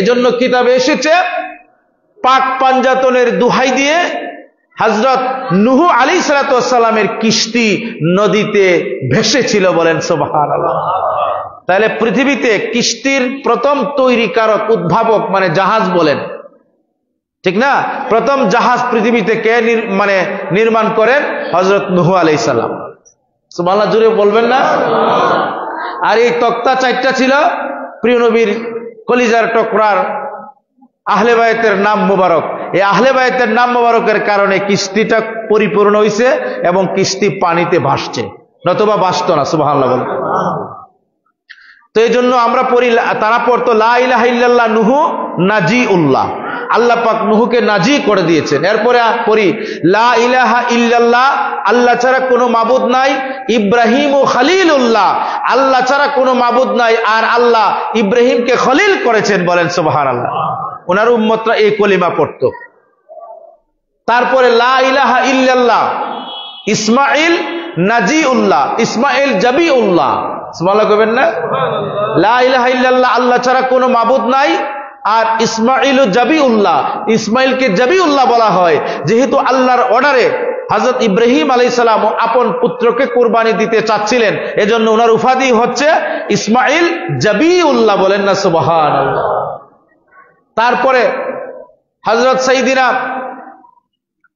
এজন্য কিতাবে এসেছে পাক পাঞ্জাতনের দুহাই দিয়ে হযরত নূহ আলাইহিস সালামের কিস্তি নদীতে ভেসেছিল, বলেন সুবহানাল্লাহ। তাহলে পৃথিবীতে কিস্তির প্রথম তৈরিকারক, উদ্ভাবক মানে জাহাজ বলেন, ঠিক না? প্রথম জাহাজ পৃথিবীতে কে নির্মাণ করেন? হযরত নূহ আলাইহিস সালাম। সুবহানাল্লাহ জুড়ে বলবেন না? আর এই তক্তা 4টা ছিল প্রিয় নবীর কলিজার টুকরার আহলে বায়তের নাম মুবারক। এই আহলে বায়তের নাম মুবারকের কারণে কিস্তিটা পরিপূর্ণ হয়েছে এবং কিস্তি পানিতে ভাসছে, নতুবা ভাসতো না। সুবহানাল্লাহ বলেন। তো এই জন্য আমরা পড়ি, তারা পড়তো লা ইলাহা ইল্লাল্লাহ নূহ নাজিউল্লাহ, আল্লাহ পাক নূহকে নাজি করে দিয়েছেন। এরপরে পড়ি লা ইলাহা ইল্লাল্লাহ, আল্লাহ ছাড়া কোনো মাবুদ নাই, ইব্রাহিম ও খলিলুল্লাহ, আল্লাহ ছাড়া কোনো মাবুদ নাই, আর আল্লাহ ইব্রাহিমকে খলিল করেছেন, বলেন সুবহানাল্লাহ। ওনার উম্মতরা এই কলিমা পড়ত। তারপরে লা ইলাহা ইল্লাল্লাহ ইসমাইল নাজিউল্লাহ, ইসমাইল জাবিউল্লাহ। সুবহানাল্লাহ কইবেন না? লা ইলাহা ইল্লাল্লাহ, আল্লাহ ছাড়া কোনো মাবুদ নাই, আর ইসমাইল জাবিউল্লাহ, ইসমাইলকে জাবিউল্লাহ বলা হয় যেহেতু আল্লাহর অর্ডারে হযরত ইব্রাহিম আলাইহিস সালাম আপন পুত্রকে কুরবানি দিতে চাচ্ছিলেন, এজন্য ওনার উপাধি হচ্ছে ইসমাইল জাবিউল্লাহ, বলেন না সুবহানাল্লাহ। তারপরে হযরত সাইয়্যিদিনা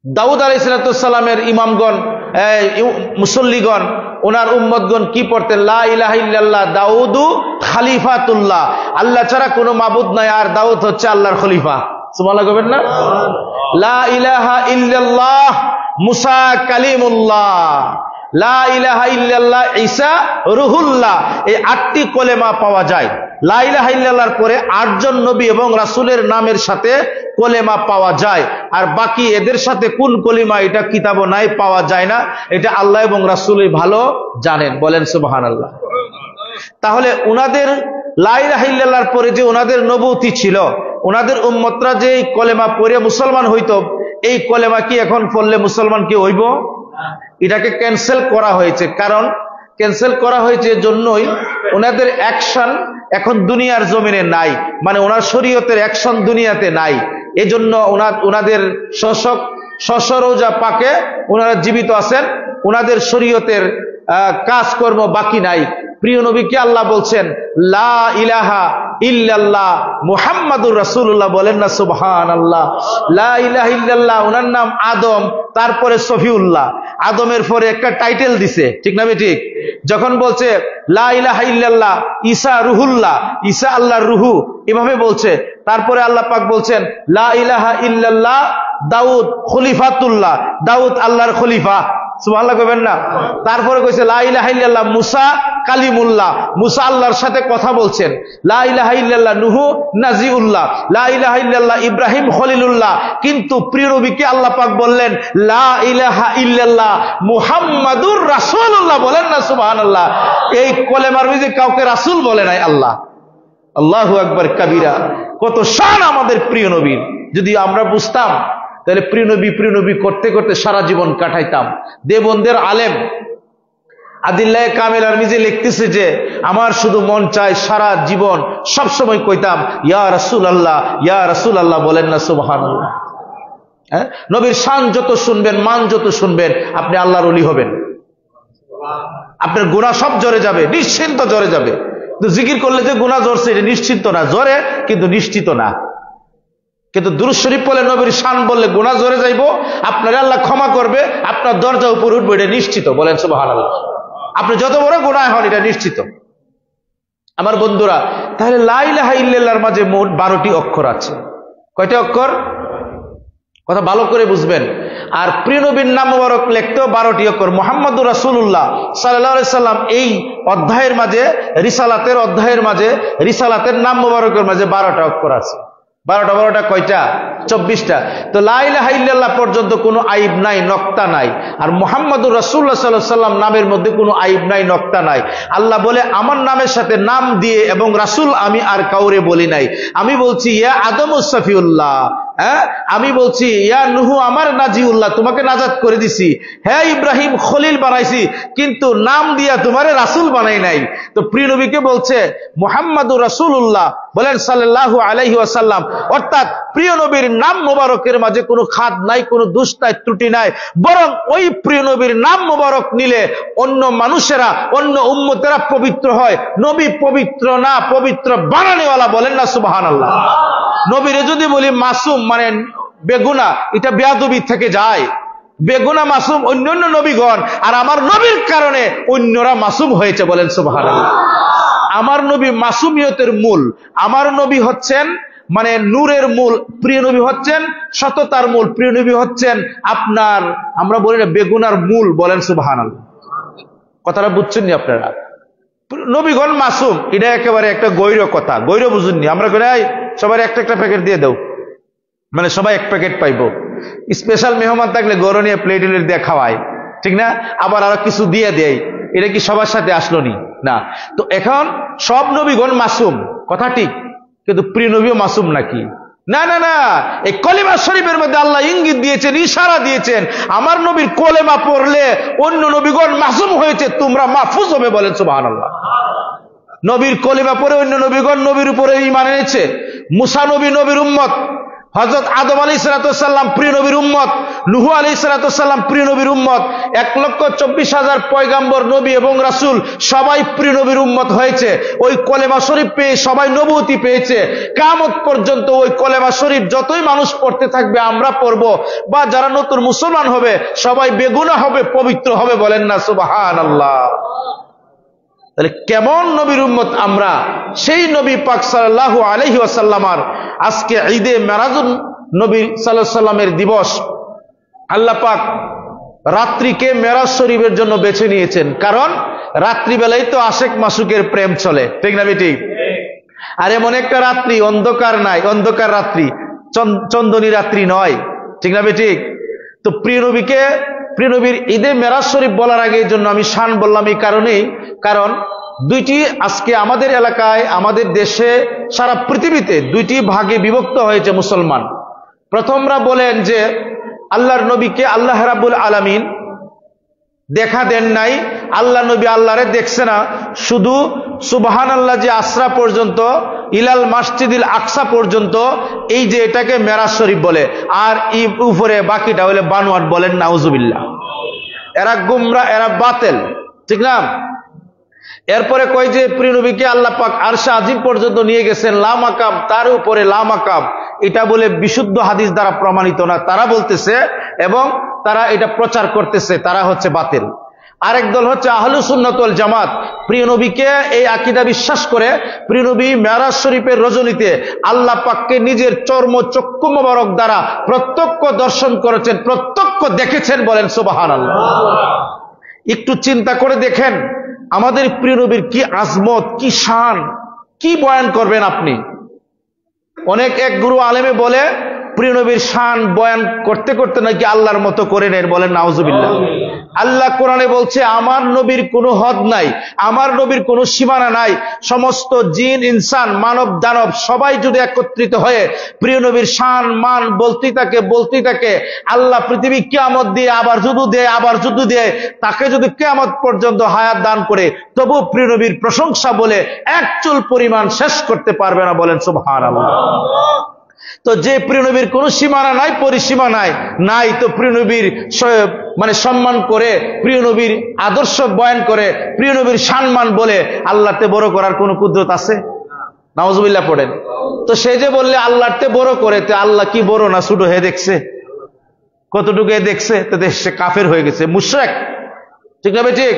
দাউদ আলাইহিস সালামের ইমামগণ, মুসল্লিগণ, ওনার উম্মতগণ কি পড়তেন? লা ইলাহা ইল্লাল্লাহ দাউদু খলিফাতুল্লাহ, আল্লাহ ছাড়া কোনো মাবুদ নাই, আর দাউদ হচ্ছে আল্লাহর খলিফা। সুবহানাল্লাহ কইবেন না? লা ইলাহা ইল্লাল্লাহ মুসা কালিমুল্লাহ, লা ইলাহা ইল্লাল্লাহ ঈসা রুহুল্লাহ। এই 8টি কলেমা পাওয়া যায়। লা ইলাহা ইল্লাল্লাহর পরে 8 জন নবী এবং রাসূলের নামের সাথে কলেমা পাওয়া যায়, আর বাকি এদের সাথে কোন কলিমা এটা কিতাবও নাই, পাওয়া যায় না। এটা আল্লাহ এবং রাসূলই ভালো জানেন, বলেন সুবহানাল্লাহ। তাহলে ওনাদের লা ইলাহা ইল্লাল্লাহর পরে যে ওনাদের নবুয়তি ছিল, ওনাদের উম্মতরা যে কলেমা পড়ে মুসলমান হইতো, এই কলেমা কি এখন পড়লে মুসলমান কি হইব? এটাকে ক্যান্সেল করা হয়েছে। কারণ ক্যান্সেল করা হয়েছে জন্যই ওনাদের অ্যাকশন এখন দুনিয়ার জমিনে নাই, মানে ওনার শরীয়তের অ্যাকশন দুনিয়াতে নাই। এজন্য ওনাদের শশরোজা পাকে ওনারা জীবিত আছেন, ওনাদের শরীয়তের কাজকর্ম বাকি নাই। প্রিয় নবীকে আল্লাহ বলছেন লা ইলাহা ইল্লাল্লাহ মুহাম্মাদুর রাসূলুল্লাহ, বলেন না সুবহানাল্লাহ। লা ইলাহা ইল্লাল্লাহ, ওনার নাম আদম, তারপরে সফিউল্লাহ, আদমের পরে একটা টাইটেল দিছে, ঠিক না? ঠিক। যখন বলছে লা ইলাহা ইল্লাল্লাহ ঈসা রুহুল্লাহ, ঈসা আল্লাহর রুহু, এভাবে বলছে। তারপরে আল্লাহ পাক বলছেন লা ইলাহা ইল্লাল্লাহ দাউদ খলিফাতুল্লাহ, দাউদ আল্লাহর খলিফা। সুবহানাল্লাহ কইবেন না? তারপরে কইছে লা ইলাহা ইল্লাল্লাহ মুসা কালিমুল্লাহ, মুসা আল্লাহর সাথে কথা বলছেন। লা ইলাহা ইল্লাল্লাহ নূহ নাজিউল্লাহ, লা ইলাহা ইল্লাল্লাহ ইব্রাহিম খলিলুল্লাহ। কিন্তু প্রিয় নবীকে আল্লাহ পাক বললেন লা ইলাহা ইল্লাল্লাহ মুহাম্মাদুর রাসূলুল্লাহ, বলেন না সুবহানাল্লাহ। এই কলেমার মধ্যে কাউকে রাসূল বলে নাই আল্লাহ। আল্লাহু আকবার কাবীরা। কত শান আমাদের প্রিয় নবীর! যদি আমরা বুঝতাম তাহলে প্রিয় নবী করতে করতে সারা জীবন কাটাইতাম। দেবন্দের আলেম আদিল্লাহ কামেলার নিজে লিখতেছে যে আমার শুধু মন চায় সারা জীবন সবসময় কইতাম ইয়া রাসূলুল্লাহ, ইয়া রাসূলুল্লাহ, বলেন না সুবহানাল্লাহ। হ্যাঁ, নবীর শান যত শুনবেন, মান যত শুনবেন, আপনি আল্লাহর ওলি হবেন। আপনার গুনাহ সব ঝরে যাবে, নিশ্চিন্ত ঝরে যাবে। তো জিকির করলে যে গুনাহ ঝরছে এটা নিশ্চিন্ত না, ঝরে কিন্তু নিশ্চিত না। কিন্তু দুরূদ শরীফ বলে নবীর শান বললে গুনাহ ঝরে যাইব, আপনার আল্লাহ ক্ষমা করবে, আপনার দরজা উপরে উঠবে, এটা নিশ্চিত, বলেন সুবহানাল্লাহ। আপনি যত বড় গুনাহ হন এটা নিশ্চিত। আমার বন্ধুরা, তাহলে লা ইলাহা ইল্লাল্লাহর মাঝে মোট 12টি অক্ষর আছে। কয়টা অক্ষর? কথা ভালো করে বুঝবেন। আর প্রিয় নবীর নাম মুবারক লিখতেও 12টি অক্ষর। মুহাম্মাদুর রাসূলুল্লাহ সাল্লাল্লাহু আলাইহি সাল্লাম এই অধ্যায়ের মাঝে, রিসালাতের অধ্যায়ের মাঝে, রিসালাতের নাম মুবারকের মাঝে 12টা অক্ষর আছে। 12টা কয়টা? 24টা। তো লা ইলাহা ইল্লাল্লাহ পর্যন্ত কোনো আইব নাই, নক্তা নাই। আর মুহাম্মাদুর রাসূলুল্লাহ সাল্লাল্লাহু আলাইহি সাল্লাম নামের মধ্যে কোনো আইব নাই, নক্তা নাই। আল্লাহ বলে আমার নামের সাথে নাম দিয়ে এবং রাসূল আমি আর কাউরে বলি নাই। আমি বলছি ইয়া আদমুস সফিউল্লাহ, হ্যাঁ, আমি বলছি ইয়া নুহু আমার নাজিউল্লাহ, তোমাকে নাজাত করে দিছি। হ্যাঁ ইব্রাহিম খলিল বানাইছি, কিন্তু নাম দিয়া তোমারে রাসূল বানাই নাই। তো প্রিয় নবীকে বলছে মুহাম্মাদুর রাসূলুল্লাহ, বলেন সাল্লাল্লাহু আলাইহি ওয়াসাল্লাম। অর্থাৎ প্রিয় নবীর নাম মোবারকের মাঝে কোনো খাদ নাই, কোনো দোষ নাই, ত্রুটি নাই, বরং ওই প্রিয় নবীর নাম মোবারক নিলে অন্য মানুষেরা, অন্য উম্মতেরা পবিত্র হয়। নবী পবিত্র না, পবিত্র বানানেওয়ালা, বলেন না সুবহানাল্লাহ। নবীরে যদি বলি মাসুম মানে বেগুনা, এটা বেয়াদবি থেকে যায়। বেগুনা মাসুম অন্যান্য নবীগণ, আর আমার নবীর কারণে অন্যরা মাসুম হয়েছে, বলেন সুবহানাল্লাহ। আমার নবী মাসুমিয়তের মূল, আমার নবী হচ্ছেন মানে নূরের মূল, প্রিয় নবী হচ্ছেন সততার মূল, প্রিয় নবী হচ্ছেন আপনার, আমরা বলি না বেগুনার মূল, বলেন সুবহানাল্লাহ। কথাটা বুঝছেন নি আপনারা? নবীগণ মাসুম, এটা একেবারে একটা গৈর কথা, গৈর বুঝুননি। আমরা সবাই একটা একটা প্যাকেট দিয়ে দাও, মানে সবাই এক প্যাকেট পাইবো। স্পেশাল মেহমান থাকলে গরু নিয়ে প্লেট দিয়ে খাওয়ায়, ঠিক না? আবার আরো কিছু দিয়ে দেয়, এটা কি সবার সাথে আসলো নি? না। তো এখন সব নবীগণ মাসুম, কথা ঠিক, কিন্তু প্রিয় নবীও মাসুম নাকি? না না না, এই কলিমা শরীফের মধ্যে আল্লাহ ইঙ্গিত দিয়েছেন, ইশারা দিয়েছেন, আমার নবীর কলেমা পড়লে অন্য নবীগণ মাসুম হয়েছে, তোমরা মাহফুজ হবে, বলেন সুবহানাল্লাহ। নবীর কলিমা পড়ে অন্য নবীগণ নবীর উপরে ঈমান এনেছে। মুসা নবী নবীর উম্মত, হযরত আদম আলাইহিস সালাম প্রিয় নবীর উম্মত, নূহ আলাইহিস সালাম প্রিয় নবীর উম্মত, 1,24,000 পয়গাম্বর নবী এবং রাসূল সবাই প্রিয় নবীর উম্মত হয়েছে। ওই কলেমা শরীফ পেয়ে সবাই নবুয়তি পেয়েছে। কিয়ামত পর্যন্ত ওই কলেমা শরীফ যতই মানুষ পড়তে থাকবে, আমরা পড়ব, বা যারা নতুন মুসলমান হবে সবাই বেগুনাহ হবে, পবিত্র হবে, বলেন না সুবহানাল্লাহ। তাহলে কেমন নবীর উম্মত আমরা? সেই নবী পাক সাল্লাল্লাহু আলাইহি ওয়াসাল্লামের আজকে ঈদে মেরাজুন নবী সাল্লাল্লাহু আলাইহি ওয়াসাল্লামের দিবস। আল্লাহ পাক রাত্রিকে মেরাজ শরীফের জন্য বেছে নিয়েছেন, কারণ রাত্রিবেলায় তো আশেক মাসুকের প্রেম চলে, ঠিক না বেটি? আর এমন একটা রাত্রি অন্ধকার নাই, অন্ধকার রাত্রি, চন্দনী রাত্রি নয়, ঠিক না বেটি? তো প্রিয় নবীর ঈদে মেরাজ শরীফ বলার আগে এই জন্য আমি শান বললাম এই কারণেই, কারণ দুইটি আজকে আমাদের এলাকায়, আমাদের দেশে, সারা পৃথিবীতে দুইটি ভাগে বিভক্ত হয়েছে মুসলমান। প্রথমরা বলেন যে আল্লাহর নবীকে আল্লাহ রাব্বুল আলামিন দেখা দেন নাই, আল্লাহ নবী আল্লাহরে দেখছে না, শুধু সুবহানাল্লাহ যে আসরা পর্যন্ত, ইলাল মাসজিদিল আকসা পর্যন্ত, এই যে এটাকে মেরাজ শরীফ বলে, আর এই উপরে বাকিটা হলে বানোয়াট, বলেন নাউজুবিল্লাহ। এরা গুমরা, এরা বাতিল, ঠিক না? এরপরে কয় যে প্রিয় নবীকে আল্লাহ পাক আরশে আজিম পর্যন্ত নিয়ে গেছেন, লা মাকাম, তার উপরে লা মাকাম, এটা বলে বিশুদ্ধ হাদিস দ্বারা প্রমাণিত না, তারা বলতেছে, এবং তারা এটা প্রচার করতেছে, তারা হচ্ছে বাতিল। আরেক দল হচ্ছে আহলুস সুন্নাত ওয়াল জামাত, প্রিয় নবীকে এই আকীদা বিশ্বাস করে প্রিয় নবী মেরাজ শরীফের রজনীতে আল্লাহ পাককে নিজের চর্ম চক্ষু মোবারক দ্বারা প্রত্যক্ষ দর্শন করেছেন, প্রত্যক্ষ দেখেছেন, বলেন সুবহানাল্লাহ। একটু চিন্তা করে দেখেন আমাদের প্রিয় নবীর কি আজমত, কি শান, কি বয়ান করবেন আপনি? অনেক এক গুরু আলেমে বলে প্রিয় নবীর শান বয়ান করতে করতে নাকি আল্লাহর মতো করে নেন, বলেন নাউজুবিল্লাহ। আল্লাহ কোরআনে বলছে আমার নবীর কোনো হদ নাই, আমার নবীর কোনো সীমানা নাই। সমস্ত জিন ইনসান মানব দানব সবাই যদি একত্রিত হয়ে প্রিয় নবীর শান মান বলতেই থাকে, আল্লাহ পৃথিবী কিয়ামত দিয়ে আবার যুদ্ধ দেয়, তাকে যদি কিয়ামত পর্যন্ত হায়াত দান করে, তবু প্রিয় নবীর প্রশংসা বলে এক চুল পরিমাণ শেষ করতে পারবে না, বলেন সুবহানাল্লাহ। তো যে প্রিয় নবীর কোন সীমানা নাই, পরিসীমা নাই, তো প্রিয় নবীর মানে সম্মান করে, প্রিয় নবীর আদর্শ বয়ান করে, প্রিয় নবীর সম্মান বলে আল্লাহতে বড় করার কোন কুদরত আছে? নাউজুবিল্লাহ পড়েন। তো সে যে বললে আল্লাহতে বড় করে, তো আল্লাহ কি বড় না ছোট হয়ে দেখছে? কতটুকু দেখছে? তো সে কাফের হয়ে গেছে, মুশরিক, ঠিক না? ঠিক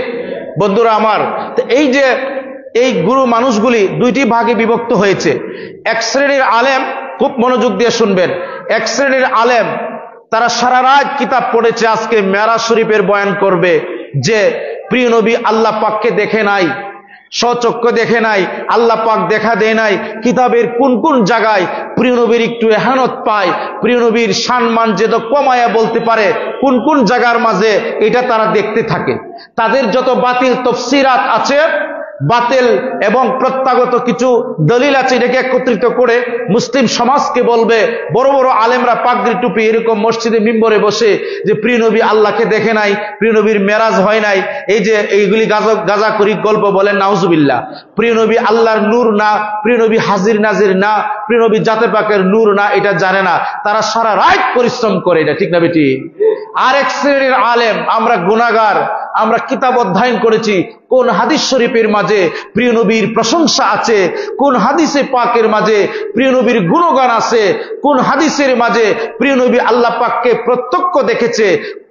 বন্ধুরা আমার, তো এই যে এই গুরু মানুষগুলি দুইটি ভাগে বিভক্ত হয়েছে। এক শ্রেণীর আলেম, খুব মনোযোগ দিয়ে শুনবেন, এক শ্রেণীর আলেম তারা সারা রাত কিতাব পড়েছে, আজকে মেরাজ শরীফের বয়ান করবে যে প্রিয় নবী আল্লাহ পাককে দেখে নাই, স্বচক্ষে দেখে নাই, আল্লাহ পাক দেখা দেয় নাই, কিতাবের কোন কোন জায়গায় প্রিয় নবীর একটু এহানত পায়, প্রিয় নবীর সম্মান যেটা কমায়া বলতে পারে, কোন কোন জায়গার মাঝে এটা তারা দেখতে থাকে। তাদের যত বাতিল তফসিরাত আছে বাতিল এবং প্রত্যাগত কিছু দলিল আছে, এটাকে একত্রিত করে মুসলিম সমাজকে বলবে। বড় বড় আলেমরা পাগড়ি টুপি এরকম মসজিদে মিম্বরে বসে যে প্রিয় নবী আল্লাহকে দেখে নাই, প্রিয় নবীর মেরাজ হয় নাই, এই যে এইগুলি গাজাখুরি গল্প বলেন, নাউজুবিল্লাহ। প্রিয় নবী আল্লাহর নূর না, প্রিয় নবী হাজির নাজির না, প্রিয় নবী জাতে পাকের নূর না, এটা জানে না। তারা সারা রাত পরিশ্রম করে, এটা ঠিক না বেটি? আরেক শ্রেণীর আলেম, আমরা গুনাহগার, আমরা কিতাব অধ্যয়ন করেছি কোন হাদিস শরীফের মাঝে প্রিয় নবীর প্রশংসা আছে, কোন হাদিসে পাকের মাঝে প্রিয় নবীর গুণগান আছে, কোন হাদিসের মাঝে প্রিয় নবী আল্লাহ পাককে প্রত্যক্ষ দেখেছে,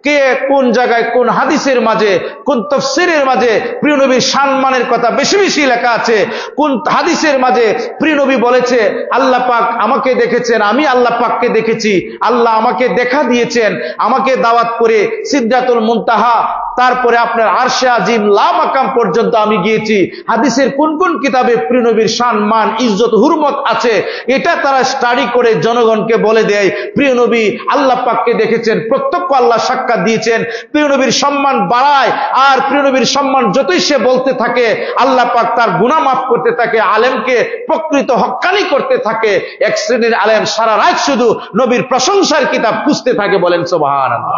কে কোন জায়গায় কোন হাদিসের মাঝে কোন তাফসীরের মাঝে প্রিয় নবীর সম্মানের কথা বেশি বেশি লেখা আছে, কোন হাদিসের মাঝে প্রিয় নবী বলেছে আল্লাহ পাক আমাকে দেখেছেন, আমি আল্লাহ পাককে দেখেছি, আল্লাহ আমাকে দেখা দিয়েছেন, আমাকে দাওয়াত করে সিদরাতুল মুনতাহা, তারপরে আপনার আরশে আজিম লা মাকাম পর্যন্ত আমি গিয়েছি। হাদিসের কোন কোন কিতাবে প্রিয় নবীর সম্মান ইজ্জত হুরমত আছে, এটা তারা স্টাডি করে জনগণকে বলে দেয়। প্রিয় নবী আল্লাহ পাককে দেখেছেন, প্রত্যক্ষ আল্লাহ সাক্ষাৎ দিয়েছেন, প্রিয় নবীর সম্মান বাড়ায়। আর প্রিয় নবীর সম্মান যতই সে বলতে থাকে, আল্লাহ পাক তার গুনাহ মাফ করতে থাকে, আলেমকে প্রকৃত হক্কানি করতে থাকে। এক শ্রেণীর আলেম সারা রাত শুধু নবীর প্রশংসার কিতাব খুঁজতে থাকে, বলেন সুবহানাল্লাহ।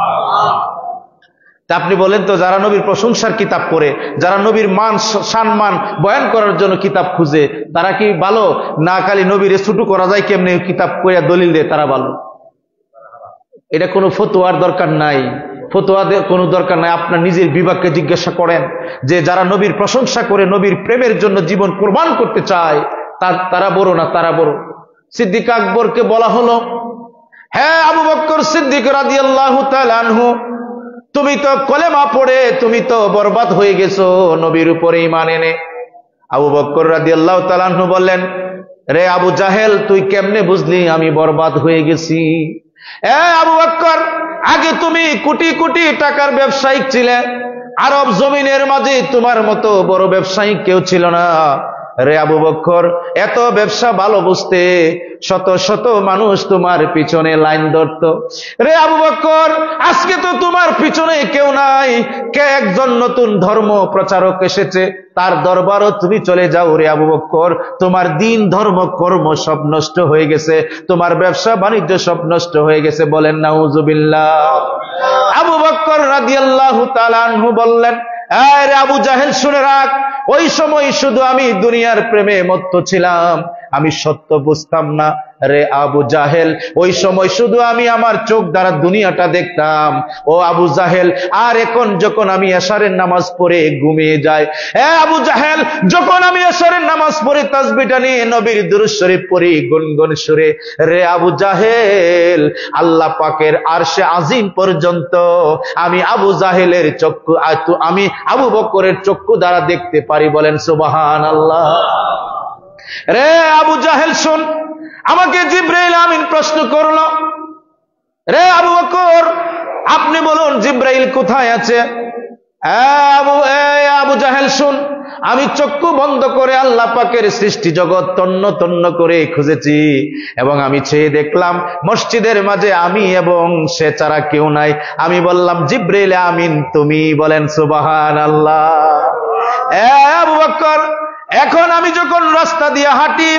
তা আপনি বলেন তো, যারা নবীর প্রশংসার কিতাব পড়ে, যারা নবীর মান সম্মান বয়ান করার জন্য কিতাব খুঁজে, তারা কি ভালো না খালি নবীর ছুটু করা যায় কেমনে কিতাব কইয়া দলিল দেয় তারা ভালো? এটা কোনো ফতোয়ার দরকার নাই, ফতোয়াদের কোনো দরকার নাই। আপনার নিজের বিবেককে জিজ্ঞাসা করেন যে যারা নবীর প্রশংসা করে, নবীর প্রেমের জন্য জীবন কোরবান করতে চায়, তারা বড় না তারা বড়? সিদ্দিক আকবরকে বলা হলো, হ্যাঁ আবু বকর সিদ্দিক রাদিয়াল্লাহু তাআলা আনহু, তুমি তো কলেমা পড়ে তুমি তো বরবাদ হয়ে গেছো নবীর উপরে ঈমান এনে। আবু বকর রাদিয়াল্লাহু তাআলা আনহু বললেন, রে আবু জাহেল, তুই কেমনে বুঝলি আমি বরবাদ হয়ে গেছি? আবু বকর, আগে তুমি কোটি কোটি টাকার ব্যবসায়িক ছিলে, আরব জমিনের মাঝে তোমার মতো বড় ব্যবসায়িক কেউ ছিল না। রে আবু বকর, এত ব্যবসা ভালো বুঝতে শত শত মানুষ তোমার পিছনে লাইন ধরত। রে আবু বকর, আজকে তো তোমার পিছনে কেউ নাই, কে একজন নতুন ধর্ম প্রচারক এসেছে, তার দরবারও তুমি চলে যাও। রে আবু বকর, তোমার দিন ধর্ম কর্ম সব নষ্ট হয়ে গেছে, তোমার ব্যবসা বাণিজ্য সব নষ্ট হয়ে গেছে। বলেন নাউজুবিল্লাহ। আবু বকর রাদিয়াল্লাহু তাআলা আনহু বললেন, রে আবু জাহেল, শুনে রাখ, ওই সময় শুধু আমি দুনিয়ার প্রেমে মত্ত ছিলাম, আমি সত্য বুঝতাম না। রে আবু জাহেল, ওই সময় শুধু আমি আমার চোখ দ্বারা দুনিয়াটা দেখতাম, ও আবু জাহেল। আর এখন যখন আমি এশারের নামাজ পড়ে ঘুমিয়ে যাই, আবু জাহেল, যখন আমি এশারের নামাজ পড়ে তাসবিহটা নিয়ে নবীর দুরূদ শরীফ পড়ি গুনগুন সুরে, রে আবু জাহেল, আল্লাহ পাকের আরশে আজিম পর্যন্ত আমি আবু জাহেলের চক্ষু, আমি আবু বকরের চক্ষু দ্বারা দেখতে পারি। বলেন সুবহানাল্লাহ। রে আবু জাহেল, শুন, আমাকে জিবরাইল আমিন প্রশ্ন করলো, রে আবু বকর, আপনি বলুন জিবরাইল কোথায় আছে? আবু জাহেল, শুন, আমি চক্ষু বন্ধ করে আল্লাহ পাকের সৃষ্টি জগৎ তন্ন তন্ন করে খুঁজেছি, এবং আমি চেয়ে দেখলাম মসজিদের মাঝে আমি এবং সে ছাড়া কেউ নাই। আমি বললাম, জিবরাইল আমিন তুমি। বলেন সুবহানাল্লাহ। আবু বকর, এখন আমি যখন রাস্তা দিয়ে হাঁটি,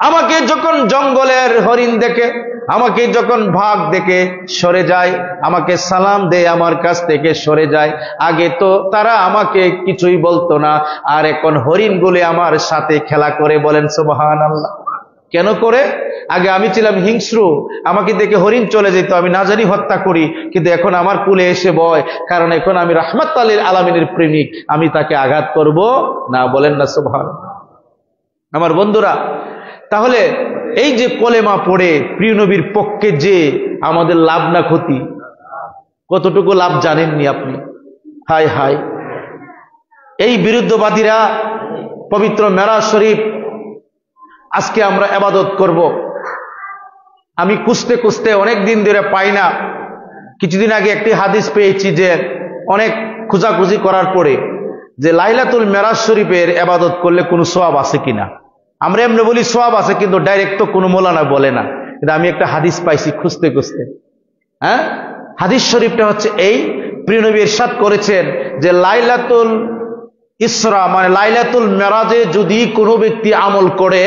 আমাকে যখন জঙ্গলের হরিণ দেখে, আমাকে যখন ভাগ দেখে সরে যায়, আমাকে সালাম দেয়, আমার কাছ থেকে সরে যায়। আগে তো তারা আমাকে কিছুই বলতো না, আর এখন হরিণগুলি আমার সাথে খেলা করে। বলেন সুবহানাল্লাহ। কেন করে? আগে আমি ছিলাম হিংস্র, আমাকে দেখে হরিণ চলে যেত, আমি না জানি হত্যা করি, কিন্তু এখন আমার কুলে এসে বয়, কারণ এখন আমি রাহমাতুল লিল আলামিনের প্রেমিক, আমি তাকে আঘাত করব না। বলেন না সুবহানাল্লাহ। আমার বন্ধুরা, তাহলে এই যে কলেমা পড়ে প্রিয় নবীর পক্ষে যে আমাদের লাভ না ক্ষতি, কতটুকু লাভ জানেননি আপনি? হায় হায়, এই বিরুদ্ধবাদীরা পবিত্র মেরাজ শরীফ আজকে আমরা ইবাদত করব, আমি খুঁজতে খুঁজতে অনেক দিন ধরে পাই না। কিছুদিন আগে একটি হাদিস পেয়েছি যে অনেক খোঁজাখুঁজি করার পরে, যে লাইলাতুল মেরাজ শরীফের ইবাদত করলে কোনো সওয়াব আছে কিনা। আমরা এমনি বলি সওয়াব আছে, কিন্তু ডাইরেক্ট তো কোনো মৌলানা বলে না। কিন্তু আমি একটা হাদিস পাইছি খুঁজতে খুঁজতে। হাদিস শরীফটা হচ্ছে এই, প্রিয় নবী ইরশাদ করেছেন যে লাইলাতুল ইসরা মানে লাইলাতুল মেরাজে যদি কোনো ব্যক্তি আমল করে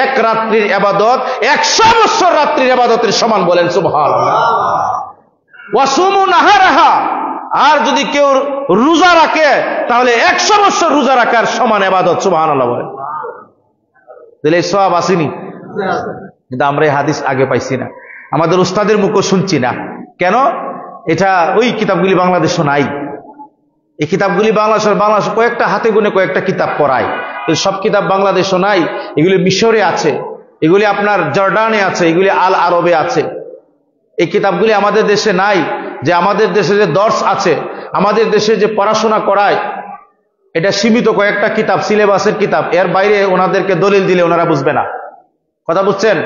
এক রাত্রির ইবাদত 100 বছর রাত্রির ইবাদতের সমান, বলেন সুবহানাল্লাহ। ওয়াসুমু নাহারাহা, আর যদি কেউ রোজা রাখে তাহলে 100 বছর রোজা রাখার সমান ইবাদত, সুবহানাল্লাহ বলেন। তাহলে সওয়াব আসেনি, কিন্তু আমরা এই হাদিস আগে পাইছি না, আমাদের উস্তাদের মুখও শুনছি না। কেন? এটা ওই কিতাবগুলি বাংলাদেশে নাই। এই কিতাবগুলি বাংলাদেশ কয়েকটা হাতে গুনে কয়েকটা কিতাব পড়ায়, সব কিতাব বাংলাদেশও নাই। এগুলি মিশরে আছে, এগুলি আপনার জর্ডানে আছে, এগুলি আল আরবে আছে। এই কিতাবগুলি আমাদের দেশে নাই। যে আমাদের দেশে যে দর্স আছে, আমাদের দেশে যে পড়াশোনা করায়, এটা সীমিত কয়েকটা কিতাব, সিলেবাসের কিতাব। এর বাইরে ওনাদেরকে দলিল দিলে ওনারা বুঝবে না। কথা বুঝছেন?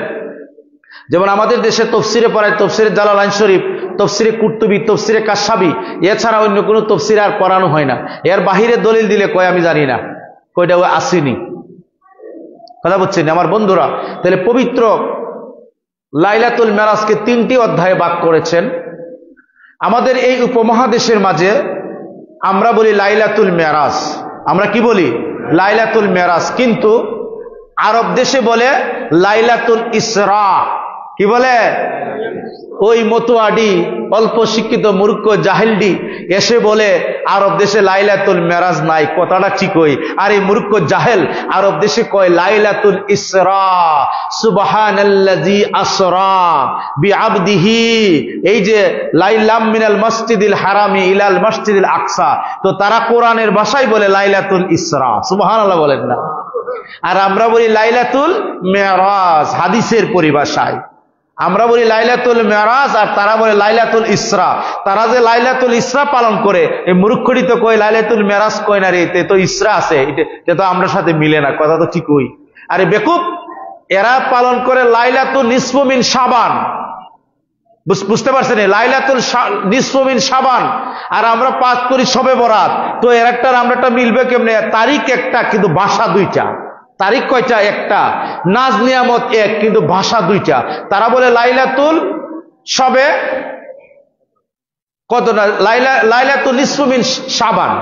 যেমন আমাদের দেশে তফসিরে পড়ায়, তফসিরে জালালাইন শরীফ, তফসিরে কুর্তুবী, তফসিরে কাশাবি, এছাড়া অন্য কোনো তফসির আর পড়ানো হয় না। এর বাহিরে দলিল দিলে কয় আমি জানি না, কয়টা ও আসেনি। কথা বুঝছেন আমার বন্ধুরা? তাহলে পবিত্র লাইলাতুল মেরাজকে 3টি অধ্যায়ে ভাগ করেছেন। আমাদের এই উপমহাদেশের মাঝে আমরা বলি লাইলাতুল মেরাজ, আমরা কি বলি? লাইলাতুল মেরাজ। কিন্তু আরব দেশে বলে লাইলাতুল ইসরা। কি বলে? ওই মতুয়াডি অল্প শিক্ষিত মূর্খ জাহেলডি এসে বলে আরব দেশে লাইলাতুল মেরাজ নাই। কথাটা ঠিক হই, আর এই মূর্খ জাহেল আরব দেশে কয় লাইলাতুল ইসরা, সুবহানাল্লাযী আসরা বিআবদিহি। এই যে লাইলাম মিনাল মসজিদিল হারামি ইলাল মসজিদিল আকসা, তো তারা কোরআনের ভাষায় বলে লাইলাতুল ইসরা, সুবহানাল্লাহ বলেন না। আর আমরা বলি লাইলাতুল মেরাজ হাদিসের পরিভাষায়। আমরা বলি লাইলাতুল মেরাজ, আর তারা বলে লাইলাতুল ইসরা। তারা যে লাইলাতুল ইসরা পালন করে, এই মূর্খটি তো কয় লাইলাতুল মেরাজ কয় না রে, এতে তো ইসরা আছে, এটা তো আমরা সাথে মিলে না। কথা তো ঠিক হই। আরে বেকুব, এরা পালন করে লাইলাতুল নিসফু মিন শাবান। বুঝতে পারছেন? লাইলাতুল নিসফু মিন শাবান, আর আমরা পাঠ করি শবে বরাত। তো এর একটা আমরাটা মিলবে কেমনে? তারিখ একটা কিন্তু ভাষা দুইটা। তারিখ কয়টা? একটা। নাজ নিয়ামত এক, কিন্তু ভাষা দুইটা। তারা বলে লাইলাতুল শবে কত না, লাইলাতুল নিসফু মিন শাবান,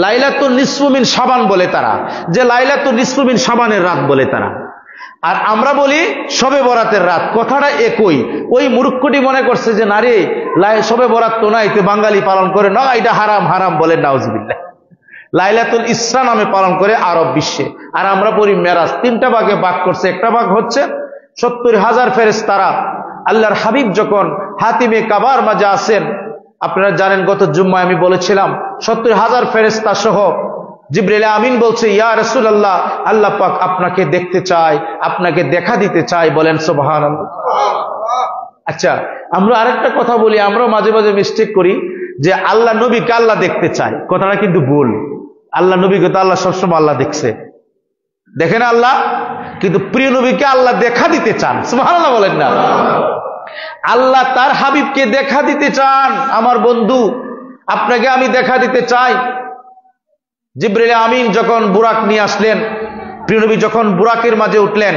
লাইলাতুল নিসফু মিন শাবান বলে তারা, যে লাইলাতুল নিসফু মিন শাবানের রাত বলে তারা। আর আমরা বলি শবে বরাতের রাত। কথাটা একই। ওই মূর্খটি মনে করছে যে নারী শবে বরাত তো না, এতে বাঙালি পালন করে না, এটা হারাম হারাম বলে নাউজুবিল্লাহ। লাইলাতুল ইসরা নামে পালন করে আরব বিশ্বে। আর আমরা পড়ি মেরাজ। 3টা ভাগে ভাগ করছে। একটা ভাগ হচ্ছে 70,000 ফেরেশতারা আল্লাহর হাবিব যখন হাতিমে কাবার মাঝে আসেন, আপনারা জানেন গত জুম্মায় আমি বলেছিলাম 70,000 ফেরেশতা সহ জিবরিল আমিন বলছে, ইয়া রাসূলুল্লাহ, আল্লাহ পাক আপনাকে দেখতে চায়, আপনাকে দেখা দিতে চায়। বলেন সুবহানাল্লাহ। আচ্ছা, আমরা আরেকটা কথা বলি, আমরা মাঝে মাঝে মিস্টেক করি যে আল্লাহ নবীকে আল্লাহ দেখতে চায়। কথাটা কিন্তু ভুল। আল্লাহ নবীকে তো আল্লাহ সবসময় আল্লাহ দেখছে, দেখেন আল্লাহ, কিন্তু প্রিয় নবীকে আল্লাহ দেখা দিতে চান। সুবহানাল্লাহ বলেন না? আল্লাহ তার হাবিবকে দেখা দিতে চান। আমার বন্ধু, আপনাকে আমি দেখা দিতে চাই। জিবরিল আমিন যখন বুরাক নিয়ে আসলেন, প্রিয় নবী যখন বুরাকের মাঝে উঠলেন,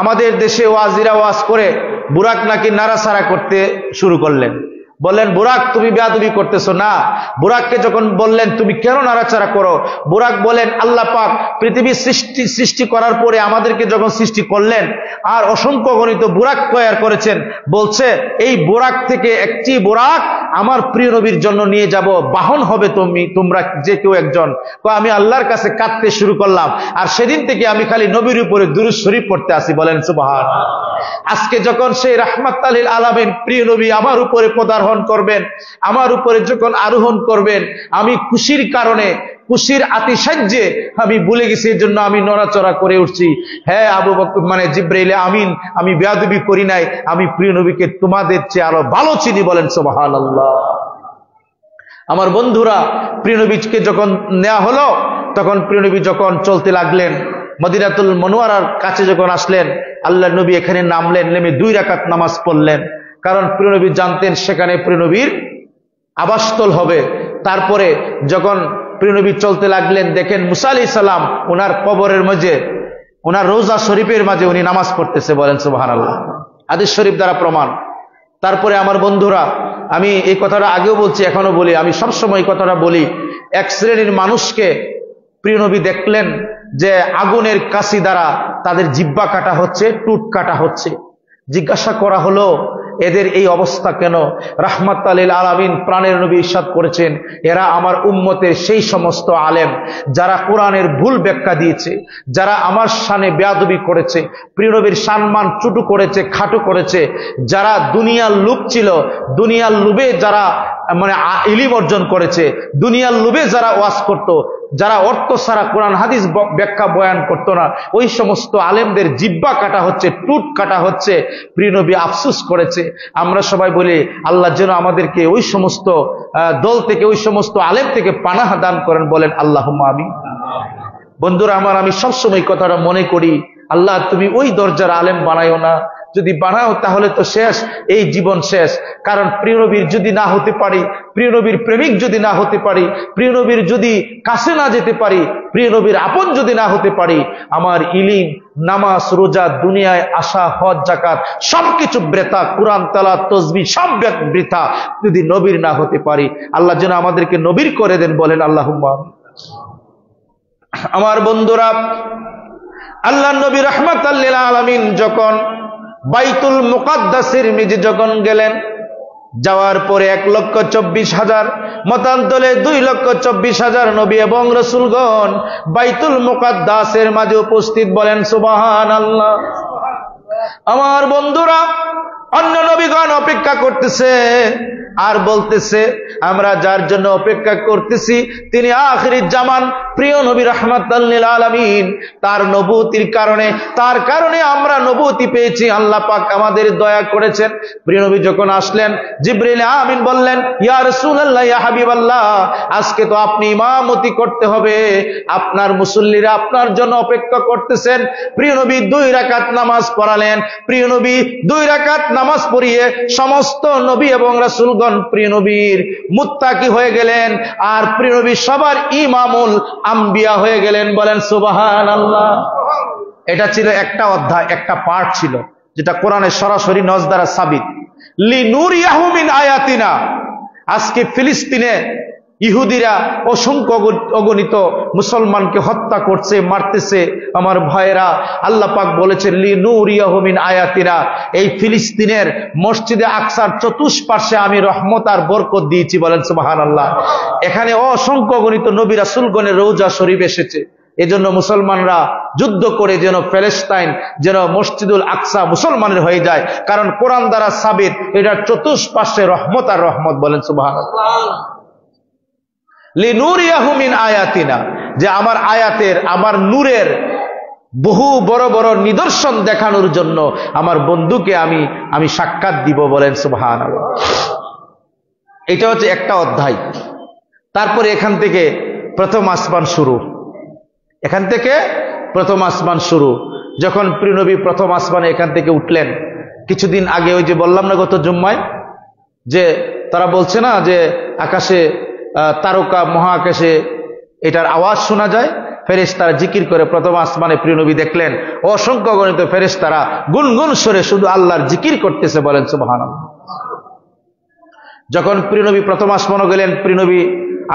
আমাদের দেশে ওয়াজিরা ওয়াজ করে বুরাক নাকি নাড়াচাড়া করতে শুরু করলেন। বললেন, বুরাক তুমি বেয়াদবি করতেছো না। বুরাককে যখন বললেন তুমি কেন নাড়াচাড়া করো, বুরাক বলেন, আল্লাহ পাক পৃথিবী সৃষ্টি করার পরে আমাদেরকে যখন সৃষ্টি করলেন, আর অসংখ্য গণিত বুরাক তৈরি করেছেন, বলছে এই বুরাক থেকে একটি বুরাক আমার প্রিয় নবীর জন্য নিয়ে যাব, বাহন হবে তোমরা যে কেউ একজন। আমি আল্লাহর কাছে কাঁদতে শুরু করলাম, আর সেদিন থেকে আমি খালি নবীর উপরে দুরূদ শরীফ পড়তে আসি। বলেন সুবহানাল্লাহ। আজকে যখন সেই রাহমাতাল লিল আলামিন প্রিয় নবী আমার উপরে পদার্পণ করবেন, আমার উপরে যখন আরোহণ করবেন, আমি খুশির কারণে, খুশির আতিশয্যে আমি ভুলে গেছি, এই জন্য আমি নড়াচড়া করে উঠছি। হ্যাঁ আবু বকর মানে জিবরাইল আমিন, আমি বেয়াদবি করি নাই, আমি প্রিয় নবীকে তোমাদের চেয়ে আরো ভালো চিনি। বলেন সুবহানাল্লাহ। আমার বন্ধুরা, প্রিয় নবীকে যখন নেওয়া হলো, তখন প্রিয় নবী যখন চলতে লাগলেন, মদিনাতুল মুনাওয়ারার কাছে যখন আসলেন, আল্লাহ নবী এখানে নামলেন, নেমে 2 রাকাত নামাজ পড়লেন। কারণ প্রিয় নবী জানতেন সেখানে প্রিয় নবীর আবাসস্থল হবে। তারপরে যখন প্রিয় নবী চলতে লাগলেন, দেখেন মুসা আলাইহিস সালাম ওনার কবরের মাঝে, ওনার রওজা শরীফের মাঝে উনি নামাজ পড়তেছে। বলেন সুবহানাল্লাহ। হাদিস শরীফ দ্বারা প্রমাণ। তারপরে আমার বন্ধুরা, আমি এই কথাটা আগেও বলছি, এখনো বলি, আমি সবসময় এই কথাটা বলি, এক শ্রেণীর মানুষকে প্রিয় নবী দেখলেন যে আগুনের কাশি দ্বারা তাদের জিহ্বা কাটা হচ্ছে, টুট কাটা হচ্ছে। জিজ্ঞাসা করা হলো এদের এই অবস্থা কেন? রাহমাতাল লিল আলামিন প্রাণের নবী ইরশাদ করেছেন, এরা আমার উম্মতের সেই সমস্ত আলেম যারা কোরআনের ভুল ব্যাখ্যা দিয়েছে, যারা আমার শানে বেয়াদবি করেছে, প্রিয় নবীর সম্মান চুটু করেছে, খাটু করেছে, যারা দুনিয়ার লোভ ছিল, দুনিয়ার লোভে যারা ইলম অর্জন করেছে, দুনিয়ার লোভে যারা ওয়াজ করত, যারা অর্থ ছাড়া কোরআন হাদিস ব্যাখ্যা বয়ান করতো না, ওই সমস্ত আলেমদের জিহ্বা কাটা হচ্ছে, টুট কাটা হচ্ছে। প্রিয় নবী আফসোস করেছে। আমরা সবাই বলি আল্লাহ যেন আমাদেরকে ওই সমস্ত দল থেকে, ওই সমস্ত আলেম থেকে পানাহ দান করেন, বলেন আল্লাহুম্মা আমিন। বন্ধুরা আমার, আমি সবসময় কথাটা মনে করি, আল্লাহ তুমি ওই দরজার আলেম বানাইও না। যদি বানাও তাহলে তো শেষ, এই জীবন শেষ। কারণ প্রিয় নবীর যদি না হতে পারি, প্রিয় নবীর প্রেমিক যদি না হতে পারি, প্রিয় নবীর যদি কাছে না যেতে পারি, প্রিয় নবীর আপন যদি না হতে পারি, আমার ইলিম, নামাজ, রোজা, দুনিয়ায় আসা, হজ, যাকাত সবকিছু বৃথা, কোরআন তেলাওয়াত, তাসবিহ সব বৃথা যদি নবীর না হতে পারি। আল্লাহ যেন আমাদেরকে নবীর করে দেন, বলেন আল্লাহুম্মা আমিন। আমার বন্ধুরা, আল্লাহ নবী রাহমাতাল লিল আলামিন যখন বাইতুল মুকাদ্দাসের নিচে যখন গেলেন, যাওয়ার পরে 1,24,000 মতান্তরে 2,24,000 নবী এবং রাসূলগণ বাইতুল মুকাদ্দাসের মাঝে উপস্থিত, বলেন সুবহানাল্লাহ। আমার বন্ধুরা, অন্য নবীগণ অপেক্ষা করতেছে আর বলতেছে আমরা যার জন্য অপেক্ষা করতেছি তিনি আখিরির জামান প্রিয় নবী রাহমাতাল লিল আলামিন। তার নবুয়তির কারণে, তার কারণে আমরা নবুয়তি পেয়েছি, আল্লাহ পাক আমাদের দয়া করেছেন। প্রিয় নবী যখন আসলেন, জিবরিল আমিন বললেন, ইয়া রাসূলুল্লাহ, ইয়া হাবিবাল্লাহ, আজকে তো আপনি ইমামতি করতে হবে, আপনার মুসল্লিরা আপনার জন্য অপেক্ষা করতেছেন। প্রিয় নবী 2 রাকাত নামাজ পড়ালেন। প্রিয় নবী 2 রাকাত নামাজ পড়িয়ে সমস্ত নবী এবং রাসূলগণ প্রিয় নবীর মুত্তাকি হয়ে গেলেন, আর প্রিয় নবী সবার ইমামুল আম্বিয়া হয়ে গেলেন, বলেন সুবহানাল্লাহ। এটা ছিল একটা অধ্যায়, একটা পার্ট ছিল, যেটা কোরআনের সরাসরি নজ দ্বারা সাবিত। লিনুরিয়াহু মিন আয়াতিনা। আজকে ফিলিস্তিনে ইহুদিরা অসংখ্য অগণিত মুসলমানকে হত্যা করছে, মারতেছে। আমার ভাইয়েরা, আল্লাহ পাক বলেছেন লিনুরিয়াহু মিন আয়াতিনা, এই ফিলিস্তিনের মসজিদে আকসার চতুষ্পার্শ্বে আমি রহমত আর বরকত দিয়েছি, বলেন সুবহানাল্লাহ। এখানে অসংখ্য অগণিত নবী রাসূলগণের রওজা শরীফ এসেছে। এজন্য মুসলমানরা যুদ্ধ করে যেন প্যালেস্টাইন, যেন মসজিদুল আকসা মুসলমানের হয়ে যায়, কারণ কোরআন দ্বারা সাবিত এটার চতুষ্পার্শ্বে রহমত আর রহমত, বলেন সুবহানাল্লাহ। লিনুরিয়াহু মিন আয়াতিনা, যে আমার আয়াতের, আমার নূরের বহু বড় বড় নিদর্শন দেখানোর জন্য আমার বন্ধুকে আমি সাক্ষাৎ দিব, বলেন সুবহানাল্লাহ। এটা হচ্ছে একটা অধ্যায়। তারপরে এখান থেকে প্রথম আসমান শুরু, এখান থেকে প্রথম আসমান শুরু। যখন প্রিয় নবী প্রথম আসমানে এখান থেকে উঠলেন, কিছুদিন আগে ওই যে বললাম না গত জুম্মায়, যে তারা বলছে না যে আকাশে তারকা, মহাকাশে এটার আওয়াজ শোনা যায়, ফেরেশতারা জিকির করে প্রথম আসমানে প্রিয় নবী দেখলেন অসংখ্য গণিত ফেরেশতারা গুনগুন সুরে শুধু আল্লাহর জিকির করতেছে, বলেন সুবহানাল্লাহ। যখন প্রিয় নবী প্রথম আসমানে গেলেন, প্রিয় নবী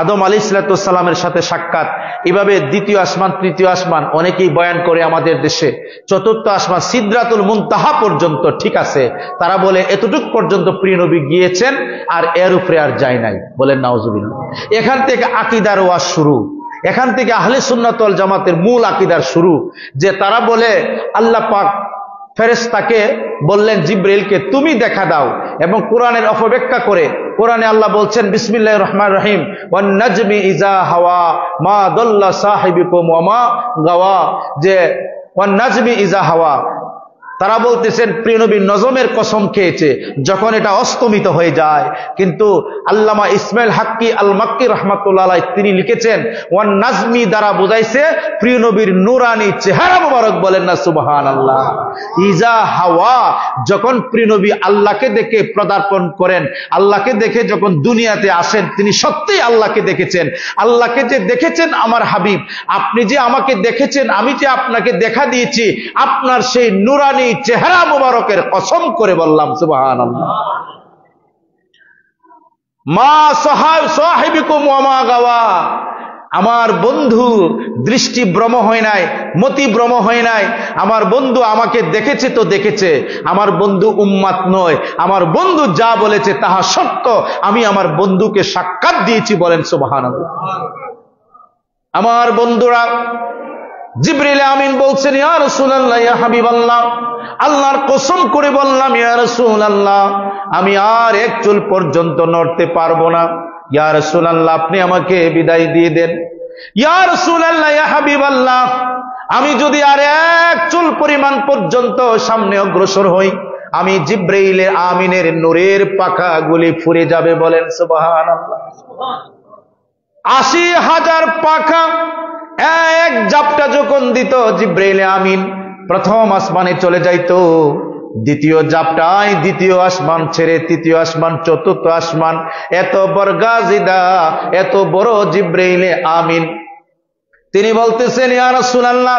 আদম আলাইহিস সালামের সাথে সাক্ষাৎ। এভাবে দ্বিতীয় আসমান, তৃতীয় আসমান, অনেকেই বয়ান করে আমাদের দেশে চতুর্থ আসমান সিদরাতুল মুনতাহা পর্যন্ত, ঠিক আছে, তারা বলে এতটুক পর্যন্ত প্রিয় নবী গিয়েছেন আর এর উপরে আর যায় নাই, বলেন নাউজুবিল্লাহ। এখান থেকে আকীদার ওয়াজ শুরু, এখান থেকে আহলে সুন্নাত ওয়াল জামাতের মূল আকীদার শুরু, যে তারা বলে আল্লাহ পাক ফেরেশতাকে বললেন জিবরিলকে তুমি দেখা দাও, এবং কোরআনের অপব্যাখ্যা করে কোরআনে আল্লাহ বলছেন বিসমিল্লাহির রহমানির রহিম, ওয়ান নাজমি ইজা হাওয়া মা দাল্লা সাহিবুকুম ওয়া মা গাওয়া, যে ওয়ান নাজমি ইজা হাওয়া, তারা বলতেছেন প্রিয় নবী নজমের কসম খেয়েছে যখন এটা অস্তমিত হয়ে যায়। কিন্তু আল্লামা ইসমাইল হাক্কি আল মাক্কি রাহমাতুল্লাহ আলাইহি তিনি লিখেছেন ওয়ান নাজমি দ্বারা বোঝাইছে প্রিয় নবীর নূরানি চেহারা মোবারক, বলেন না সুবহানাল্লাহ। ইজা হাওয়া, যখন প্রিয় নবী আল্লাহকে দেখে পদার্পণ করেন, আল্লাহকে দেখে যখন দুনিয়াতে আসেন, তিনি সত্যিই আল্লাহকে দেখেছেন। আল্লাহকে যে দেখেছেন আমার হাবিব, আপনি যে আমাকে দেখেছেন, আমি যে আপনাকে দেখা দিয়েছি, আপনার সেই নূরানি চেহারা মুবারকের কসম করে বললাম সুবহানাল্লাহ। মা সাহিবিকুম ওয়া মা গাওয়া, আমার বন্ধু দৃষ্টিভ্রম হয় নাই, মতিভ্রম হয় নাই। আমার বন্ধু আমাকে দেখেছে তো দেখেছে, আমার বন্ধু উম্মাত নয়। আমার বন্ধু যা বলেছে তাহা সত্য, আমি আমার বন্ধুকে সাক্ষাৎ দিয়েছি। বলেন সুবহানাল্লাহ। আমার বন্ধুরা, জিবরিল আমিন বলছেন, ইয়া রাসূলুল্লাহ, ইয়া হাবিবাল্লাহ, আল্লাহর কসম করে বললাম ইয়া রাসূলুল্লাহ, আমি আর এক চুল পর্যন্ত নড়তে পারবো না। ইয়া রাসূলুল্লাহ, আপনি আমাকে বিদায় দিয়ে দেন। ইয়া রাসূলুল্লাহ, ইয়া হাবিবাল্লাহ, আমি যদি আর এক চুল পরিমাণ পর্যন্ত সামনে অগ্রসর হই, আমি জিবরিল আমিনের নূরের পাখাগুলি ফুরে যাবে। বলেন সুবহানাল্লাহ। ৮০,০০০ পাখা এক জাপটা যখন দিত জিবরিল আমিন, প্রথম আসমানে চলে যাইতো, দ্বিতীয় জাপটায় দ্বিতীয় আসমান ছেড়ে তৃতীয় আসমান, চতুর্থ আসমান। এত বর্গাজিদা, এত বড় জিবরিল আমিন। তিনি বলতেছেন, ইয়া রাসূলুল্লাহ,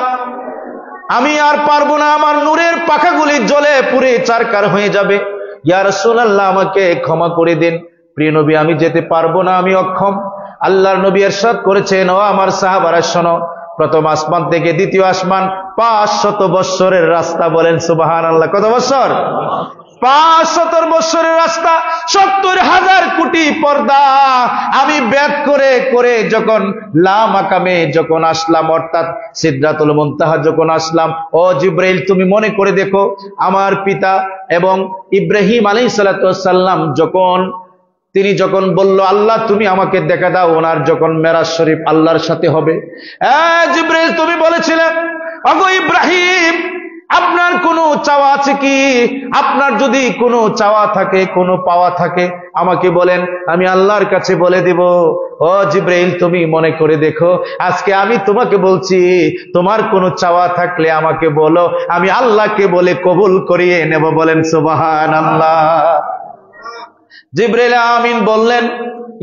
আমি আর পারবো না, আমার নূরের পাখাগুলি জ্বলে পুড়ে চারকার হয়ে যাবে। ইয়া রাসূলুল্লাহ, আমাকে ক্ষমা করে দিন। প্রিয় নবী, আমি যেতে পারবো না, আমি অক্ষম। আল্লাহর নবী ইরশাদ করেছেন, ও আমার সাহাবারা শোনো, প্রথম আসমান থেকে দ্বিতীয় আসমান ৫০০ বৎসরের রাস্তা। বলেন সুবহানাল্লাহ। কত বছর? ৫০০ বৎসরের রাস্তা, ৭০,০০০ কোটি পর্দা। আমি ব্যাক করে করে যখন লা মাকামে যখন আসলাম, অর্থাৎ সিদরাতুল মুনতাহা যখন আসলাম, ও জিবরাইল, তুমি মনে করে দেখো, আমার পিতা এবং ইব্রাহিম আলাইহিস সালাতু ওয়াস সালাম তিনি যখন বলল, আল্লাহ তুমি আমাকে দেখা দাও, ওনার যখন মেরাজ শরীফ আল্লাহর সাথে হবে, জিবরাইল তুমি বলেছিলেন, ওগো ইব্রাহিম, আপনার কোনো চাওয়া আছে কি? আপনার যদি কোনো চাওয়া থাকে, কোনো পাওয়া থাকে, আমাকে বলেন, আমি আল্লাহর কাছে বলে দিব। ও জিবরাইল, তুমি মনে করে দেখো, আজকে আমি তোমাকে বলছি, তোমার কোনো চাওয়া থাকলে আমাকে বলো, আমি আল্লাহকে বলে কবুল করিয়ে নেব। বলেন সুবহানাল্লাহ। জিবরাইল আমিন বললেন,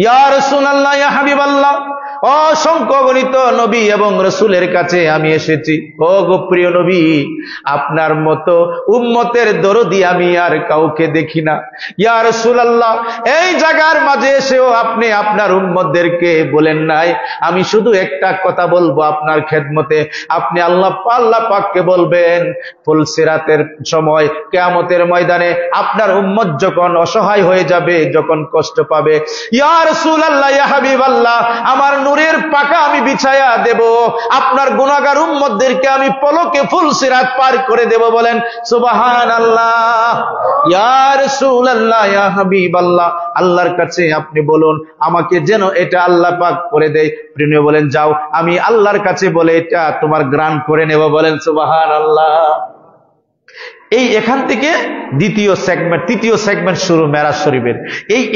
ইয়া রাসূলুল্লাহ, ইয়া হাবিবাল্লাহ, অসংখ্য গণিত নবী এবং রাসূলের কাছে আমি এসেছি। ও গো প্রিয় নবী, আপনার মতো উম্মতের দরদি আমি আর কাউকে দেখি না। ইয়া রাসূলুল্লাহ, এই জায়গার মাঝে এসেও আপনি আপনার উম্মতদেরকে বলেন নাই, আমি শুধু একটা কথা বলবো আপনার খেদমতে, আপনি আল্লাহ পাককে বলবেন, ফুলসিরাতের সময়, কিয়ামতের ময়দানে আপনার উম্মত যখন অসহায় হয়ে যাবে, যখন কষ্ট পাবে, ইয়া রাসূলুল্লাহ, ইয়া হাবিবাল্লাহ, আমার নূরের পাকা আমি বিছায়া দেব, আপনার গুনাহগার উম্মতদেরকে আমি পলকে ফুলসিরাত পার করে দেব। বলেন সুবহানাল্লাহ। ইয়া রাসূলুল্লাহ, ইয়া হাবিবাল্লাহ, আল্লাহর কাছে আপনি বলুন আমাকে যেন এটা আল্লাহ পাক করে দেয়। প্রিয় বলেন, যাও, আমি আল্লাহর কাছে বলে এটা তোমার গ্রান্ট করে নেব। বলেন সুবহানাল্লাহ। এখান থেকে তৃতীয় সেগমেন্ট শুরু মেরাজ শরীফের।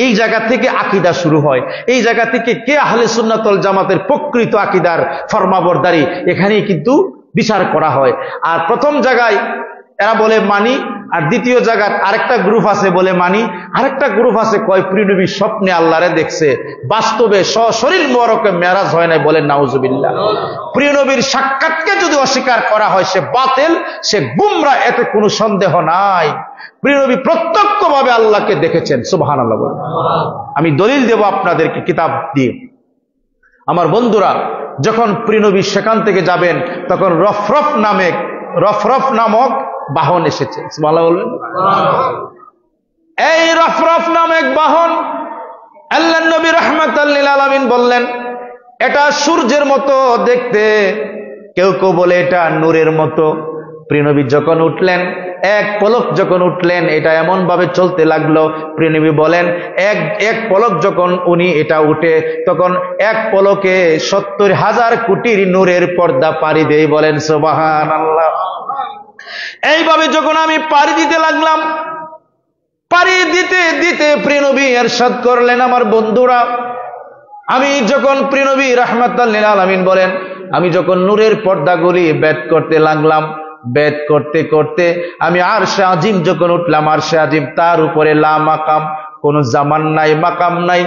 এই জায়গা থেকে আকীদা শুরু হয়। এই জায়গা থেকে কে আহলে সুন্নাত ওয়াল জামাতের প্রকৃত আকীদার ফরমাবরদারি, এখানেই কিন্তু বিচার করা হয়। আর প্রথম জায়গায় এরা বলে মানি, আর দ্বিতীয় জায়গায় আরেকটা গ্রুপ আছে বলে মানি, আরেকটা গ্রুপ আছে কয় প্রিয় নবী স্বপ্নে আল্লাহরে দেখছে, বাস্তবে সশরীর মোবারকে মেরাজ হয় নাই। বলেন নাউজুবিল্লাহ। প্রিয় নবীর সাক্ষাৎকে যদি অস্বীকার করা হয়, সে বাতিল, সে গুমরা, এতে কোনো সন্দেহ নাই। প্রিয় নবী প্রত্যক্ষভাবে আল্লাহকে দেখেছেন। সুবহানাল্লাহ। বলেন। আমি দলিল দেব আপনাদেরকে কিতাব দিয়ে। আমার বন্ধুরা, যখন প্রিয় নবী সেখান থেকে যাবেন, তখন রফরফ নামক বাহন এসেছে। সুবহানাল্লাহ বলবেন। এই রফরফ নামক বাহন, আল্লাহর নবী রাহমাতাল লিল আলামিন বললেন, এটা সূর্যের মতো দেখতে, কেউ কেউ বলে এটা নূরের মতো। প্রিয় নবী যখন উঠলেন, এক পলক যখন উঠলেন, এটা এমন ভাবে চলতে লাগলো, প্রিয় নবী বলেন, এক পলক যখন উনি এটা উঠে, তখন এক পলকে ৭০,০০০ কোটির নূরের পর্দা পাড়ি দেয়। বলেন সুবহানাল্লাহ। এইভাবে যখন আমি পাড়ি দিতে লাগলাম, পাড়ি দিতে দিতে প্রিয় নবী ইরশাদ করলেন, আমার বন্ধুরা, আমি যখন প্রিয় নবী রাহমাতাল লিল আলামিন বলেন, আমি যখন নূরের পর্দাগুলি ভেদ করতে লাগলাম, ভেদ করতে করতে আমি আরশে আজিম যখন উঠলাম, আরশে আজিম, তার উপরে লা মাকাম, কোন জামান নাই, মাকাম নাই।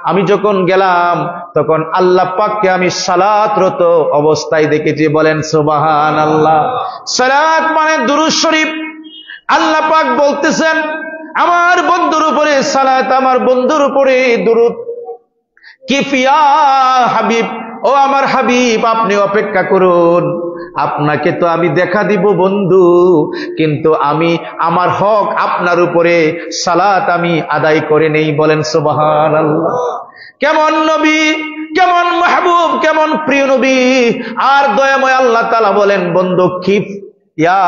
আমি যখন গেলাম, তখন আল্লাহ পাককে আমি সালাতরত অবস্থায় দেখেছি। বলেন সুবহানাল্লাহ। সালাত মানে দুরূদ শরীফ। আল্লাহ পাক বলতেছেন, আমার বন্ধুর উপরে সালাত, আমার বন্ধুর উপরে দুরূদ। কিফিয়া হাবিব, ও আমার হাবিব, আপনি অপেক্ষা করুন, আপনাকে তো আমি দেখা দিব বন্ধু, কিন্তু আমি আমার হক আপনার উপরে সালাত আমি আদায় করে নেই। বলেন সুবহানাল্লাহ। কেমন নবী, কেমন মাহবুব, কেমন প্রিয় নবী। আর দয়াময় আল্লাহ তাআলা বলেন, বন্ধু খিফ ইয়া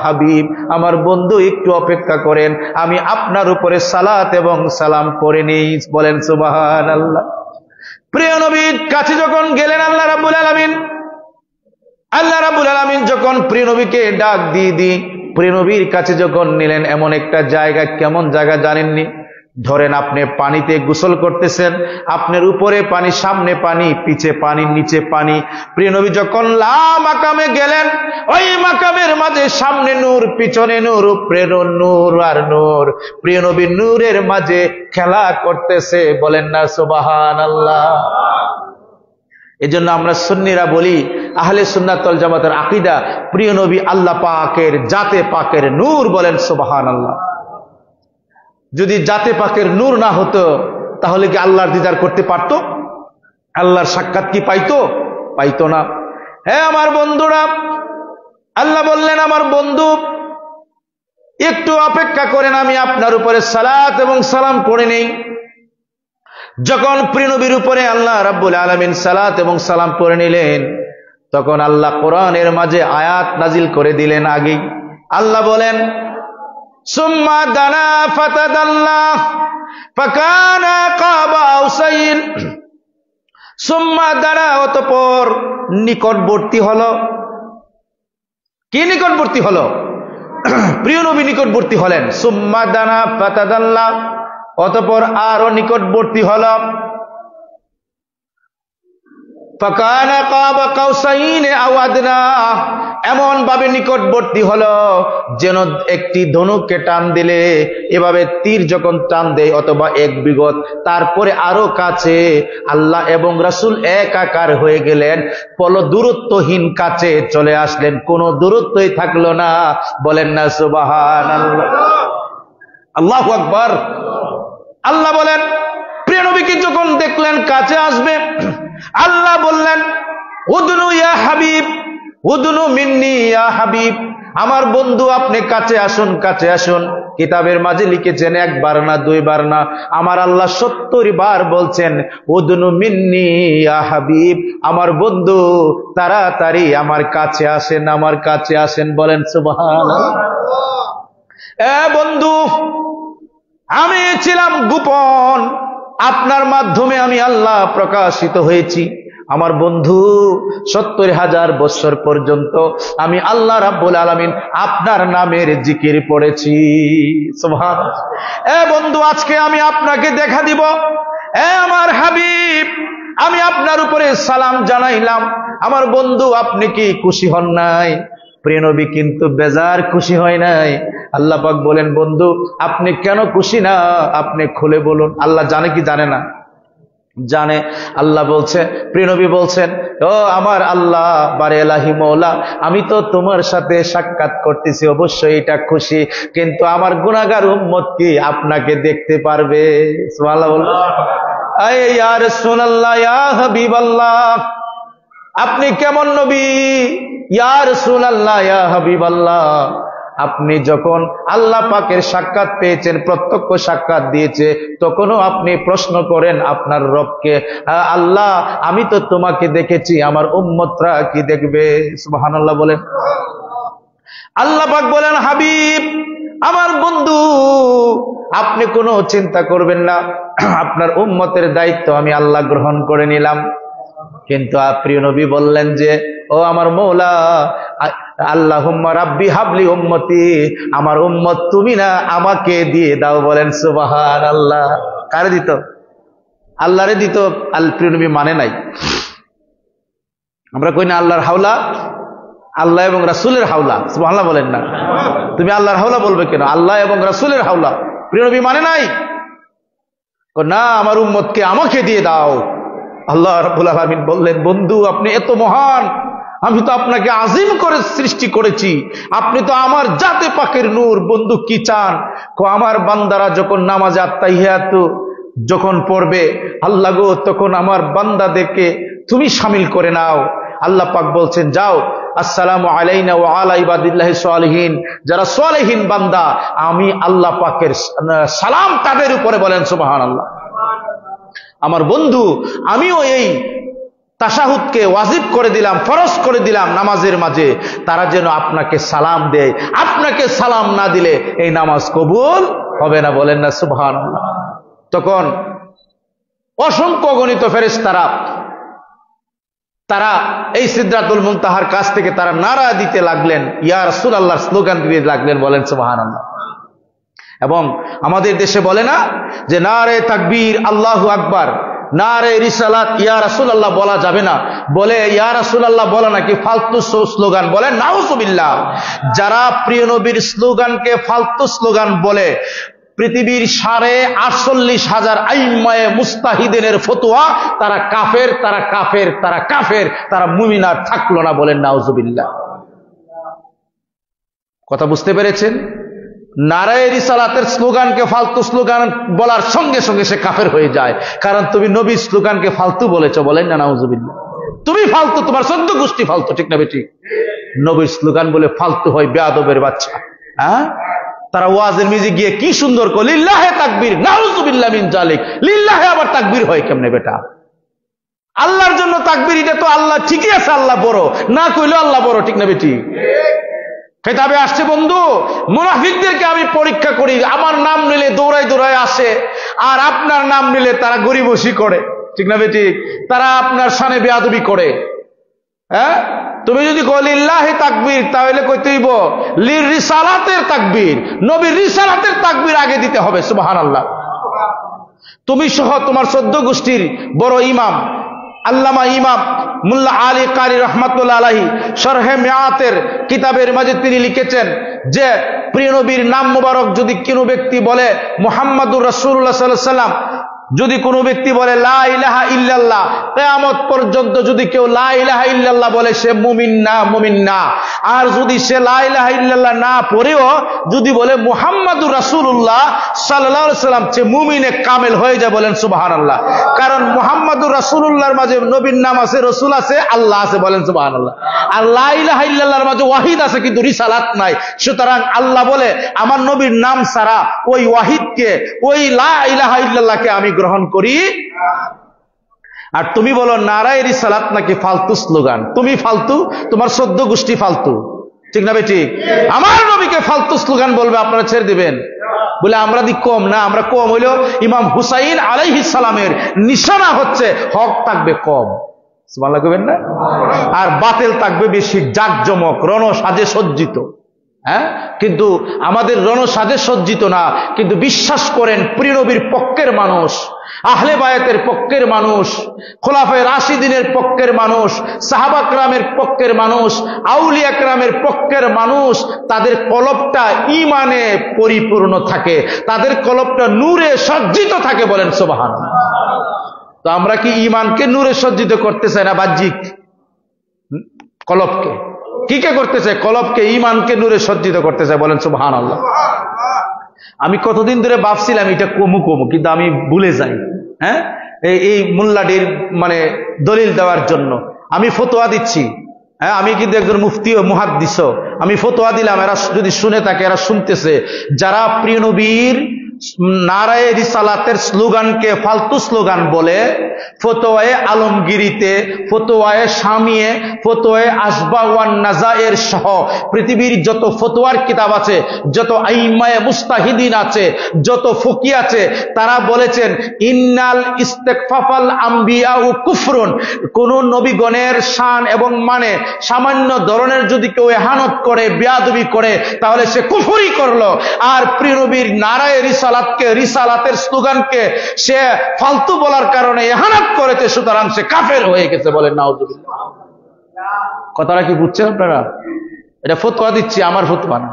হাবিব, আমার বন্ধু একটু অপেক্ষা করেন, আমি আপনার উপরে সালাত এবং সালাম করে নেই। বলেন সুবহানাল্লাহ। প্রিয় নবীর কাছে যখন গেলেন আল্লাহ রাব্বুল আলামিন যখন প্রিয় নবীকে ডাক দিয়ে প্রিয় নবীর কাছে যখন নিলেন, এমন একটা জায়গা, কেমন জায়গা জানেননি? ধরেন আপনি পানিতে গোসল করতেছেন, আপনার উপরে পানি, সামনে পানি, পিছে পানি, নিচে পানি। প্রিয় নবী যখন লা মাকামে গেলেন, ওই মাকামের মাঝে সামনে নূর, পিছনে নূর, উপরে নূর আর নূর। প্রিয় নবী নূরের মাঝে খেলা করতেছে। বলেন না সুবহানাল্লাহ। এজন্য আমরা সুন্নিরা বলি, আহলে সুন্নাত ওয়াল জামাতের আকীদা, প্রিয় নবী আল্লাহ পাকের, জাতে পাকের নূর। বলেন সুবহানাল্লাহ। যদি জাতে পাকের নূর না হতো তাহলে কি আল্লাহর দিদার করতে পারত? আল্লাহর সাক্ষাৎ কি পাইতো? পাইতো না। হ্যাঁ আমার বন্ধুরা, আল্লাহ বললেন, আমার বন্ধু একটু অপেক্ষা করেন, আমি আপনার উপরে সালাত এবং সালাম করে নেই। যখন প্রিয় নবীর উপরে আল্লাহ রাব্বুল আলামিন সালাত এবং সালাম করে নিলেন, তখন আল্লাহ কোরআনের মাঝে আয়াত নাজিল করে দিলেন। আগেই আল্লাহ বলেন, সুম্মা দানা ফাতাদাল্লা ফাকানা কাবা কাউসাইন। সুম্মা দানা, অতঃপর নিকটবর্তী হলো। কি নিকটবর্তী হলো? প্রিয় নবী নিকটবর্তী হলেন। সুম্মা দানা ফাতাদাল্লা, অতঃপর আরো নিকটবর্তী হল। ফাকানা কাবা কাউসাইন আও আদনা, এমন ভাবে নিকটবর্তী হলো যেন একটি ধনুককে টান দিলে এভাবে তীর যখন টান দেয়, অথবা এক বিগত, তারপরে আরো কাছে। আল্লাহ এবং রাসূল একাকার হয়ে গেলেন, দূরত্বহীন কাছে চলে আসলেন, কোনো দূরত্বই থাকলো না। বলেন না সুবহানাল্লাহ। আল্লাহু আকবার। আল্লাহ বলেন, প্রিয় নবীকে যখন দেখলেন কাছে আসবে, আল্লাহ বললেন, উদনু ইয়া হাবিব, উদনু মিন্নি ইয়া হাবিব, আমার বন্ধু আপনি কাছে আসুন, কাছে আসুন। কিতাবের মাঝে লিখেছেন একবার না, দুইবার না, আমার আল্লাহ 70 বার বলছেন, উদনু মিন্নি ইয়া হাবিব, আমার বন্ধু তাড়াতাড়ি আমার কাছে আসেন, আমার কাছে আসেন। বলেন সুবহানাল্লাহ। বন্ধু, আমি ছিলাম গোপন, আপনার মাধ্যমে আমি আল্লাহ প্রকাশিত হয়েছি। আমার বন্ধু 70,000 বছর পর্যন্ত আমি আল্লাহ রাব্বুল আলামিন আপনার নামের জিকির পড়েছি। সুবহানাল্লাহ। বন্ধু, আজকে আমি আপনাকে দেখা দিব। আমার হাবিব, আমি আপনার উপরে সালাম জানাইলাম। আমার বন্ধু, আপনি কি খুশি হন নাই? প্রিয় নবী কিন্তু বেজার খুশি হয় নাই। আল্লাহ পাক বলেন, বন্ধু আপনি কেন খুশি না? আপনি খুলে বলুন। আল্লাহ জানে কি জানে না? জানে। আল্লাহ বলছে, প্রিয় নবী বলছেন, ও আমার আল্লাহ বারে এলাহি মওলা, আমি তো তোমার সাথে সাক্ষাৎ করতেছি, অবশ্যই এটা খুশি, কিন্তু আমার গুনাহগার উম্মত কি আপনাকে দেখতে পারবে? সুবহানাল্লাহ বলুন। আয়ে ইয়া রাসূলুল্লাহ, ইয়া হাবিবাল্লাহ, আপনি কেমন নবী? ইয়া রাসূলুল্লাহ, ইয়া হাবিবাল্লাহ, আপনি যখন আল্লাহ পাকের সাক্ষাৎ পেয়েছেন, প্রত্যক্ষ সাক্ষাৎ দিয়েছে, তখনও আপনি প্রশ্ন করেন আপনার রবকে, আল্লাহ আমি তো তোমাকে দেখেছি, আমার উম্মতরা কি দেখবে? সুবহানাল্লাহ বলেন। আল্লাহ পাক বলেন, হাবিব আমার বন্ধু, আপনি কোনো চিন্তা করবেন না, আপনার উম্মতের দায়িত্ব আমি আল্লাহ গ্রহণ করে নিলাম। কিন্তু প্রিয় নবী বললেন যে, ও আমার মওলা, আল্লাহুম্মা রাব্বি হাবলি উম্মতি, আমার উম্মত তুমি না, আমাকে দিয়ে দাও। বলেন সুবহানাল্লাহ। কারে দিত? আল্লাহরে দিত। প্রিয় নবী মানে নাই। আমরা কই না আল্লাহর হাওলা, আল্লাহ এবং রাসূলের হাওলা। সুবহানাল্লাহ বলেন না। তুমি আল্লাহর হাওলা বলবে কেন? আল্লাহ এবং রাসূলের হাওলা। প্রিয় নবী মানে নাই, না আমার উম্মতকে আমাকে দিয়ে দাও। আল্লাহ রাব্বুল আলামিন বললেন, বন্ধু আপনি এত মহান, আমি তো আপনাকে আজিম করে সৃষ্টি করেছি, আপনি তো আমার জাতে পাকের নূর। বন্ধু কি চান? আমার বান্দারা যখন নামাজে আত্তাহিয়াতু যখন পড়বে, আল্লাহ গো তখন আমার বান্দাদেরকে তুমি শামিল করে নাও। আল্লাহ পাক বলছেন, যাও, আসসালামু আলাইনা ওয়া আলা ইবাদিল্লাহি সালিহিন, যারা সালেহিন বান্দা, আমি আল্লাহ পাকের সালাম তাদের উপরে, বলেন সুবহানাল্লাহ। আমার বন্ধু, আমিও এই তাশাহুদকে ওয়াজিব করে দিলাম, ফরজ করে দিলাম নামাজের মাঝে, তারা যেন আপনাকে সালাম দেয়। আপনাকে সালাম না দিলে এই নামাজ কবুল হবে না, বলেন না সুবহানাল্লাহ। তখন অসংখ্য গণিত ফেরেশতারা তারা এই সিদরাতুল মুনতাহার কাছ থেকে তারা নারা দিতে লাগলেন, ইয়া রাসূলুল্লাহ স্লোগান দিতে লাগলেন, বলেন সুবহানাল্লাহ। এবং আমাদের দেশে বলে না যে নারে তাকবীর, আল্লাহু আকবার, নারে রিসালাত, ইয়া রাসূলুল্লাহ বলা যাবে না, বলে ইয়া রাসূলুল্লাহ বলা নাকি ফালতু স্লোগান, বলেন নাউযুবিল্লাহ। যারা প্রিয় নবীর স্লোগানকে ফালতু স্লোগান বলে, পৃথিবীর 48,500 আইম্মায়ে মুস্তাহিদিনের ফতোয়া, তারা কাফের, তারা কাফের, তারা কাফের, তারা মুমিন আর থাকলো না, বলেন নাউযুবিল্লাহ। কথা বুঝতে পেরেছেন? নারায়ে রিসালাতের স্লোগানকে ফালতু স্লোগান বলার সঙ্গে সঙ্গে সে কাফের হয়ে যায়, কারণ তুমি নবীর স্লোগানকে ফালতু বলেছো, বলেন না নাউযুবিল্লাহ। তুমি ফালতু, তোমার 14 গোষ্ঠী ফালতু, ঠিক না বেঠিক? নবীর স্লোগান বলে ফালতু হয় বেয়াদবের বাচ্চা। হ্যাঁ, তারা ওয়াজের মিজে গিয়ে কি সুন্দর করে লিল্লাহে তাকবীর, নাউযুবিল্লাহ মিন জালিক। লিল্লাহে আবার তাকবীর হয় কেমনে বেটা? আল্লাহর জন্য তাকবীর, এটা তো আল্লাহ, ঠিকই আছে আল্লাহ বড়, না কইলেও আল্লাহ বড়, ঠিক না বেটি? খেতাবে আসছে বন্ধু, মুনাফিকদেরকে আমি পরীক্ষা করি, আমার নাম নিলে দৌড়ায় দৌড়ায় আসে, আর আপনার নাম নিলে তারা গরিবসি করে, ঠিক না বেটি? তারা আপনার শানে বেয়াদবি করে। হ্যাঁ, তুমি যদি কও লিল্লাহি তাকবীর, তাহলে কইতে হইব লির রিসালাতের তাকবীর, নবীর রিসালাতের তাকবীর আগে দিতে হবে। সুবহানাল্লাহ। তুমি সহ তোমার 14 গোষ্ঠীর বড় ইমাম আল্লামা ইমাম মুল্লা আলী কারি রহমাতুল্লাহ আলাইহি শরহে মিআতের কিতাবের মাঝে তিনি লিখেছেন যে প্রিয় নবীর নাম মুবারক যদি কোনো ব্যক্তি বলে, মুহাম্মাদুর রাসূলুল্লাহ সাল্লাল্লাহু আলাইহি ওয়াসাল্লাম যদি কোনো ব্যক্তি বলে লা ইলাহা ইল্লাল্লাহ, কিয়ামত পর্যন্ত যদি কেউ লা ইলাহা ইল্লাল্লাহ বলে, সে মুমিন না, মুমিন না। আর যদি সে লা ইলাহা ইল্লাল্লাহ না পড়েও যদি বলে মুহাম্মাদুর রাসূলুল্লাহ সাল্লাল্লাহু আলাইহি ওয়াসাল্লাম, সে মুমিনে কামেল হয়ে যায়, বলেন সুবহানাল্লাহ। কারণ মুহাম্মাদুর রাসূলুল্লাহর মাঝে নবীর নাম আছে, রাসূল আছে, আল্লাহ আছে, বলেন সুবহানাল্লাহ। আর লা ইলাহা ইল্লাল্লাহর মাঝে ওয়াহিদ আছে কিন্তু রিসালাত নাই। সুতরাং আল্লাহ বলে আমার নবীর নাম ছাড়া ওই ওয়াহিদকে, ওই লা ইলাহা ইল্লাল্লাহকে আমি গ্রহণ করি। আর তুমি বলো নারায়ে রিসালাত নাকি ফালতু স্লোগান, তুমি ফালতু, তোমার 14 গোষ্ঠী ফালতু, ঠিক না বেটি? আমার নবীকে ফালতু স্লোগান বলবে, আপনারা ছেড়ে দিবেন? বলে আমরা দি কম না, আমরা কম হইলেও ইমাম হুসাইন আলাইহিস সালামের নিশানা হচ্ছে হক থাকবে কম, সুবহানাল্লাহ কইবেন না? আর বাতিল থাকবে বেশি জাকজমক, রণসাজে সজ্জিত। হ্যাঁ, কিন্তু আমাদের রণসাজে সজ্জিত না, কিন্তু বিশ্বাস করেন প্রিয় নবীর পক্ষের মানুষ, আহলে বায়াতের পক্ষের মানুষ, খোলাফায়ে রাশিদিনের পক্ষের মানুষ, সাহাবা কেরামের পক্ষের মানুষ, আউলিয়া কেরামের পক্ষের মানুষ, তাদের কলবটা ঈমানে পরিপূর্ণ থাকে, তাদের কলবটা নূরে সজ্জিত থাকে, বলেন সুবহানাল্লাহ। তো আমরা কি ঈমানকে নূরে সজ্জিত করতে চাই না বাহ্যিক কলবকে? কি কে করতে চাই? কলবকে, ঈমানকে নূরে সজ্জিত করতে চাই, বলেন সুবহানাল্লাহ। আমি কতদিন ধরে ভাবছিলাম এটা কমু, কিন্তু আমি ভুলে যাই। হ্যাঁ, এই মোল্লাটির মানে দলিল দেওয়ার জন্য আমি ফতোয়া দিচ্ছি। হ্যাঁ, আমি কিন্তু একজন মুফতি ও মুহাদ্দিস, আমি ফতোয়া দিলাম, এরা যদি শুনে থাকে, এরা শুনতেছে, যারা প্রিয় নবীর নারায়ে রিসালাতের স্লোগানকে ফালতু স্লোগান বলে, ফতোয়ায়ে আলমগিরিতে, ফতোয়ায়ে শামিয়ে, ফতোয়ায়ে আসবা ওয়ান নাজায়ের সহ পৃথিবীর যত ফতোয়ার কিতাব আছে, যত আইম্মায়ে মুস্তাহিদিন আছে, যত ফকি আছে, তারা বলেছেন ইন্নাল ইস্তিগফাফাল আম্বিয়া ও কুফরুন, কোন নবীগণের শান এবং মানে সামান্য ধরনের যদি কেউ ইহানত করে, বেয়াদবি করে, তাহলে সে কুফরি করলো। আর প্রিয় নবীর নারায়ে রিসালাতকে, রিসালাতের স্লোগানকে সে ফালতু বলার কারণে ইহানাত করেছে, সুতরাং সে কাফের হয়ে গেছে, বলেন নাউযুবিল্লাহ। কথাটা কি বুঝছেন আপনারা? এটা ফতোয়া দিচ্ছি, আমার ফতোয়া না।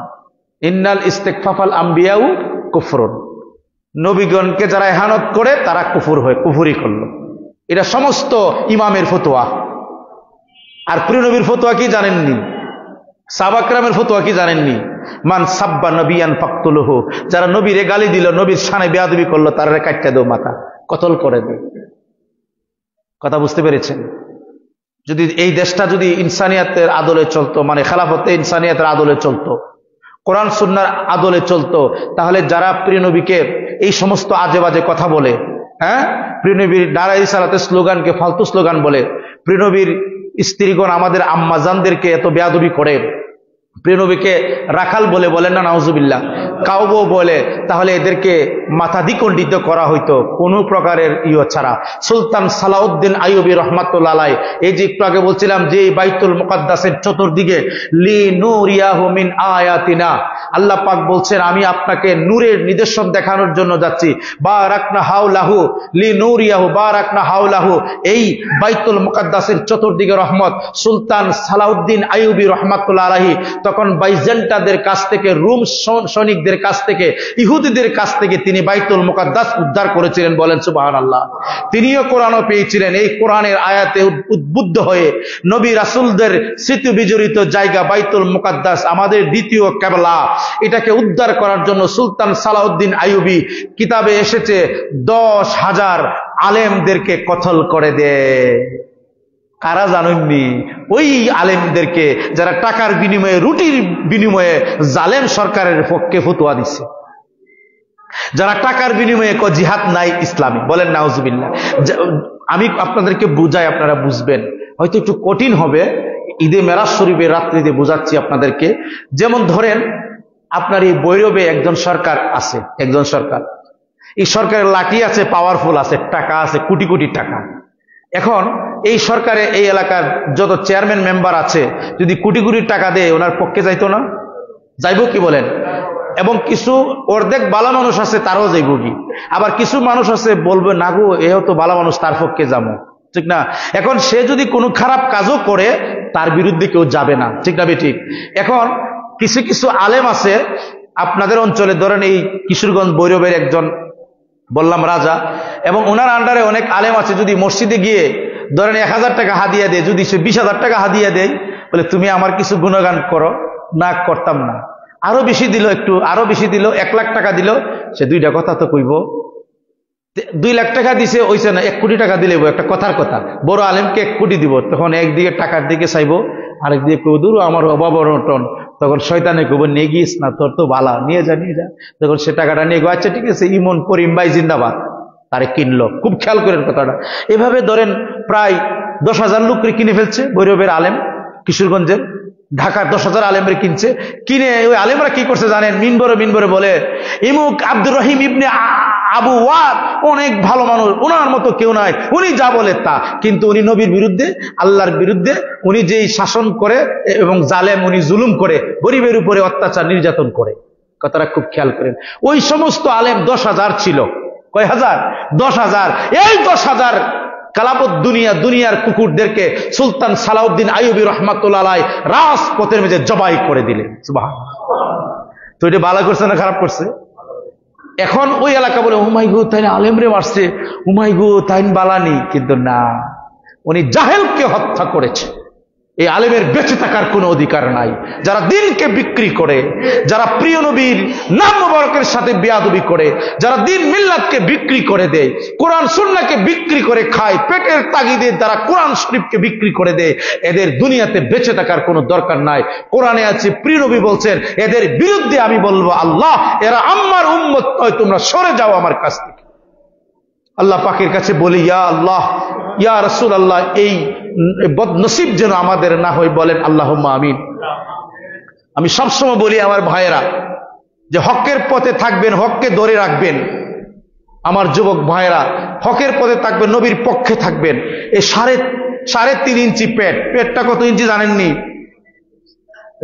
ইন্নাল ইস্তিগফাফাল আম্বিয়াউ কুফরুন, নবীগণকে যারা ইহানত করে তারা কুফর হয়ে, কুফরি করলো। এটা সমস্ত ইমামের ফতোয়া। আর প্রিয় নবীর ফতোয়া কি জানেননি? সাহাবা কেরামের ফতোয়া কি জানেননি? মান সাব্বা নবিয়ান ফাকতুলহু, যারা নবীরে গালি দিল, নবীর শানে বেয়াদবি করলো, তারা কাটতে দাও, মাথা কতল করে দাও। কথা বুঝতে পেরেছেন? যদি এই দেশটা যদি ইনসানিয়াতের আদলে চলতো, মানে খেলাফতে ইনসানিয়াতের আদলে চলতো, কোরআন সুন্নাহর আদলে চলতো, তাহলে যারা প্রিয় নবীকে এই সমস্ত আজে বাজে কথা বলে, প্রিয় নবীর নারায়ে রিসালাতে স্লোগানকে ফালতু স্লোগান বলে, প্রিয় নবীর স্ত্রীগণ আমাদের আম্মাজানদেরকে এত বেয়াদবি করে, প্রিয় নবীকে রাখাল বলে, বলেন না নাউজুবিল্লাহ, কাউবো বলে, তাহলে এদেরকে মাথা দ্বিখণ্ডিত করা হইতো কোনো প্রকারের ছাড়া। সুলতান সালাউদ্দিন আইয়ুবী রহমাতুল্লাহ আলাইহি, এই যে একটু আগে বলছিলাম যে বাইতুল মুকাদ্দাসের চতুর্দিকে লিনুরিয়াহু মিন আয়াতিনা, আল্লাহ পাক বলছেন আমি আপনাকে নূরের নিদর্শন দেখানোর জন্য যাচ্ছি। বারাকনা হাওলাহু লিনুরিয়াহু বারাকনা হাওলাহু, এই বাইতুল মুকাদ্দাসের চতুর্দিকে রহমত। সুলতান সালাউদ্দিন আইয়ুবী রহমাতুল্লাহ আলাইহি তখন বাইজেন্টাদের কাছ থেকে, রোম সৈনিকদের কাছ থেকে, ইহুদিদের কাছ থেকে তিনি বাইতুল মুকাদ্দাস উদ্ধার করেছিলেন, বলেন সুবহানাল্লাহ। তিনিও কোরআনও পেয়েছিলেন। এই কোরআনের আয়াতে উদ্বুদ্ধ হয়ে নবী রাসূলদের স্মৃতি বিজড়িত জায়গা বাইতুল মুকাদ্দাস, আমাদের দ্বিতীয় কিবলা, এটাকে উদ্ধার করার জন্য সুলতান সালাউদ্দিন আইয়ুবী, কিতাবে এসেছে 10,000 আলেমদেরকে কতল করে দেয়। কারা জানেননি? ওই আলেমদেরকে যারা টাকার বিনিময়ে, রুটির বিনিময়ে জালেম সরকারের পক্ষে ফতোয়া দিচ্ছে, যারা টাকার বিনিময়ে জিহাদ নাই ইসলামী, বলেন নাউজুবিল্লাহ। আমি আপনাদেরকে বুঝাই, আপনারা বুঝবেন, হয়তো একটু কঠিন হবে, ঈদে মেরাজ শরীফের রাত্রিতে বুঝাচ্ছি আপনাদেরকে। যেমন ধরেন আপনার এই ভৈরবে একজন সরকার আছে, একজন সরকার, এই সরকারের লাঠি আছে, পাওয়ারফুল আছে, টাকা আছে, কোটি কোটি টাকা। এখন এই সরকারে এই এলাকার যত চেয়ারম্যান মেম্বার আছে, যদি কোটি কোটি টাকা দেয় ওনার পক্ষে যাইতো না? যাইব কি বলেন? এবং কিছু অর্ধেক বালা মানুষ আছে, তারও যাইব কি? আবার কিছু মানুষ আছে বলবে না গো, এও তো বালা মানুষ, তার পক্ষে যাবো, ঠিক না? এখন সে যদি কোনো খারাপ কাজও করে তার বিরুদ্ধে কেউ যাবে না, ঠিক না? ঠিক। এখন কিছু কিছু আলেম আছে আপনাদের অঞ্চলে, ধরেন এই কিশোরগঞ্জ ভৈরবের একজন বললাম রাজা, এবং ওনার আন্ডারে অনেক আলেম আছে, যদি মসজিদে গিয়ে ধরেন 1000 টাকা হাদিয়া দেয়, যদি সে 20,000 টাকা হাদিয়া দেয়, বলে তুমি আমার কিছু গুণগান করো, না করতাম না, আরো বেশি দিল, একটু আরো বেশি দিল, 1 লাখ টাকা দিল, সে 2টা কথা তো কইব। 2 লাখ টাকা দিছে, ওইছে না, 1 কোটি টাকা দিলে একটা কথার কথা, বড় আলেমকে 1 কোটি দিব, তখন একদিকে টাকার দিকে চাইবো, আরেকদিকে কইব দূর আমার অভাব অনটন, তখন শয়তানে কইব নিয়ে গিয়েছ না, তোর তো বালা, নিয়ে যা নিয়ে যা। তখন সে টাকাটা নিয়ে গো, আচ্ছা ঠিক আছে, ইমন করিম ভাই জিন্দাবাদ, তারে কিনলো। খুব খেয়াল করেন কথাটা। এভাবে ধরেন প্রায় 10,000 লোককে কিনে ফেলছে ভৈরবের আলেম, কিশোরগঞ্জের, ঢাকার 10,000 আলেমরে কিনছে। কিনে ওই আলেমরা কি করছে জানেন? মিনবরে বলে ইমুক আব্দুর রহিম ইবনে আবু ওয়াদ অনেক ভালো মানুষ, ওনার মতো কেউ নাই, উনি যা বলে তা। কিন্তু উনি নবীর বিরুদ্ধে, আল্লাহর বিরুদ্ধে, উনি যেই শাসন করে এবং জালেম, উনি জুলুম করে, গরিবের উপরে অত্যাচার নির্যাতন করে। কথাটা খুব খেয়াল করেন। ওই সমস্ত আলেম 10,000 ছিল। কয় হাজার? 10,000। এই 10,000 কালাপত দুনিয়ার কুকুরদেরকে সুলতান সালাউদ্দিন আইয়ুবী রহমাতুল্লাহ আলাইহি রাজপথের মধ্যে জবাই করে দিলেন। সুবহানাল্লাহ। তো এটা ভালো করছে না খারাপ করছে? এখন ওই এলাকা বলে উমাই গো তাই আলেমরে মারছে, উমাই গো তাই বালানি, কিন্তু না, উনি জাহেলকে হত্যা করেছে। এই আলেমের বেঁচে থাকার কোনো অধিকার নাই। যারা দিনকে বিক্রি করে, যারা প্রিয় নবীর নাম মুবারকের সাথে বেয়াদবি করে, যারা দিন মিল্লাতকে বিক্রি করে দেয়, কোরআন সুন্নাহকে বিক্রি করে খায়, পেটের তাগিদে যারা কোরআন শরীফকে বিক্রি করে দেয়, এদের দুনিয়াতে বেঁচে থাকার কোনো দরকার নাই। কোরআনে আছে, প্রিয় নবী বলছেন, এদের বিরুদ্ধে আমি বলবো আল্লাহ, এরা আমার উম্মত নয়, তোমরা সরে যাও আমার কাছ থেকে। আল্লাহ পাকের কাছে বলি, ইয়া আল্লাহ, ইয়া রাসূলুল্লাহ, এই বদনসিব যেন আমাদের না হয়, বলেন আল্লাহুম্মা আমিন। আমি সবসময় বলি আমার ভাইয়েরা, যে হকের পথে থাকবেন, হককে ধরে রাখবেন। আমার যুবক ভাইয়েরা, হকের পথে থাকবেন, নবীর পক্ষে থাকবেন। এই 3.5 ইঞ্চি পেটটা কত ইঞ্চি জানেননি?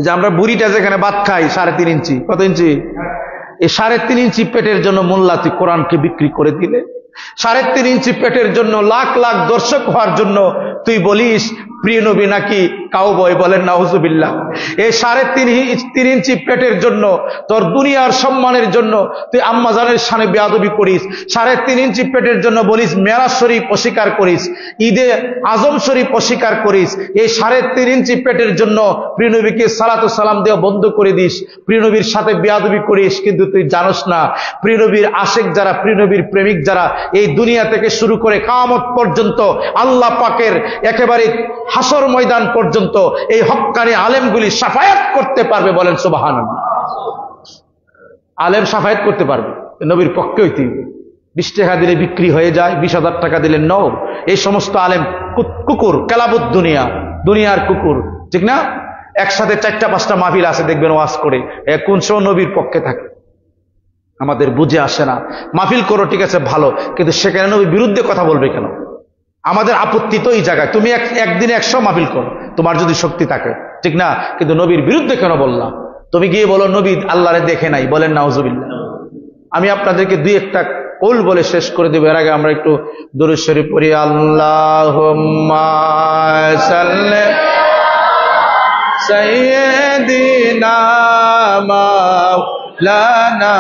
যে আমরা বুড়িটা যেখানে ভাত খাই, 3.5 ইঞ্চি। কত ইঞ্চি? এই 3.5 ইঞ্চি পেটের জন্য মোল্লা তুই কোরআনকে বিক্রি করে দিলে। 3.5 ইঞ্চি পেটের জন্য, লাখ লাখ দর্শক হওয়ার জন্য তুই বলিস প্রিয় নবী নাকি কাউবয়, বলেন নাউজুবিল্লাহ। এই 3.5 ইঞ্চি পেটের জন্য, তোর দুনিয়ার সম্মানের জন্য তুই আম্মাজানের শানে বেয়াদবি করিস। 3.5 ইঞ্চি পেটের জন্য বলিস মেরাজ শরীফ অস্বীকার করিস, ঈদে আজম শরীফ অস্বীকার করিস। এই 3.5 ইঞ্চি পেটের জন্য প্রিয় নবীকে সালাতু সালাম দেওয়া বন্ধ করে দিস, প্রিয় নবীর সাথে বেয়াদবি করিস। কিন্তু তুই জানোস না, প্রিয় নবীর আশেক যারা, প্রিয় নবীর প্রেমিক যারা, এই দুনিয়া থেকে শুরু করে কিয়ামত পর্যন্ত আল্লাহ পাকের একেবারে হাসর ময়দান পর্যন্ত এই হক্কানি আলেমগুলি শাফায়াত করতে পারবে। বলেন সুবহানাল্লাহ। আলেম শাফায়াত করতে পারবে, নবীর পক্ষে হইতে 20 টাকা দিলে বিক্রি হয়ে যায়, 20,000 টাকা দিলে নও। এই সমস্ত আলেম কুকুর, কালাবুত দুনিয়া, দুনিয়ার কুকুর, ঠিক না? একসাথে 4-5টা মাহফিল আছে দেখবেন ওয়াজ করে, কোন সব নবীর পক্ষে থাকে। আমাদের বুঝে আসে না। মাহফিল করো ঠিক আছে ভালো, কিন্তু সেখানে নবীর বিরুদ্ধে কথা বলবে কেন? আমাদের আপত্তি তো এই জায়গায়। তুমি একদিনে 100 মাহফিল করো তোমার যদি শক্তি থাকে, ঠিক না? কিন্তু নবীর বিরুদ্ধে কেন বললাম? তুমি গিয়ে বলো নবী আল্লাহরে দেখে নাই, বলেন নাউজুবিল্লাহ। আমি আপনাদেরকে 2-1টা কৌল বলে শেষ করে দেব। এর আগে আমরা একটু দুরূদ শরীফ পড়ি। আল্লাহুম্মা সাল্লি সাইয়্যিদিনা মাওলানা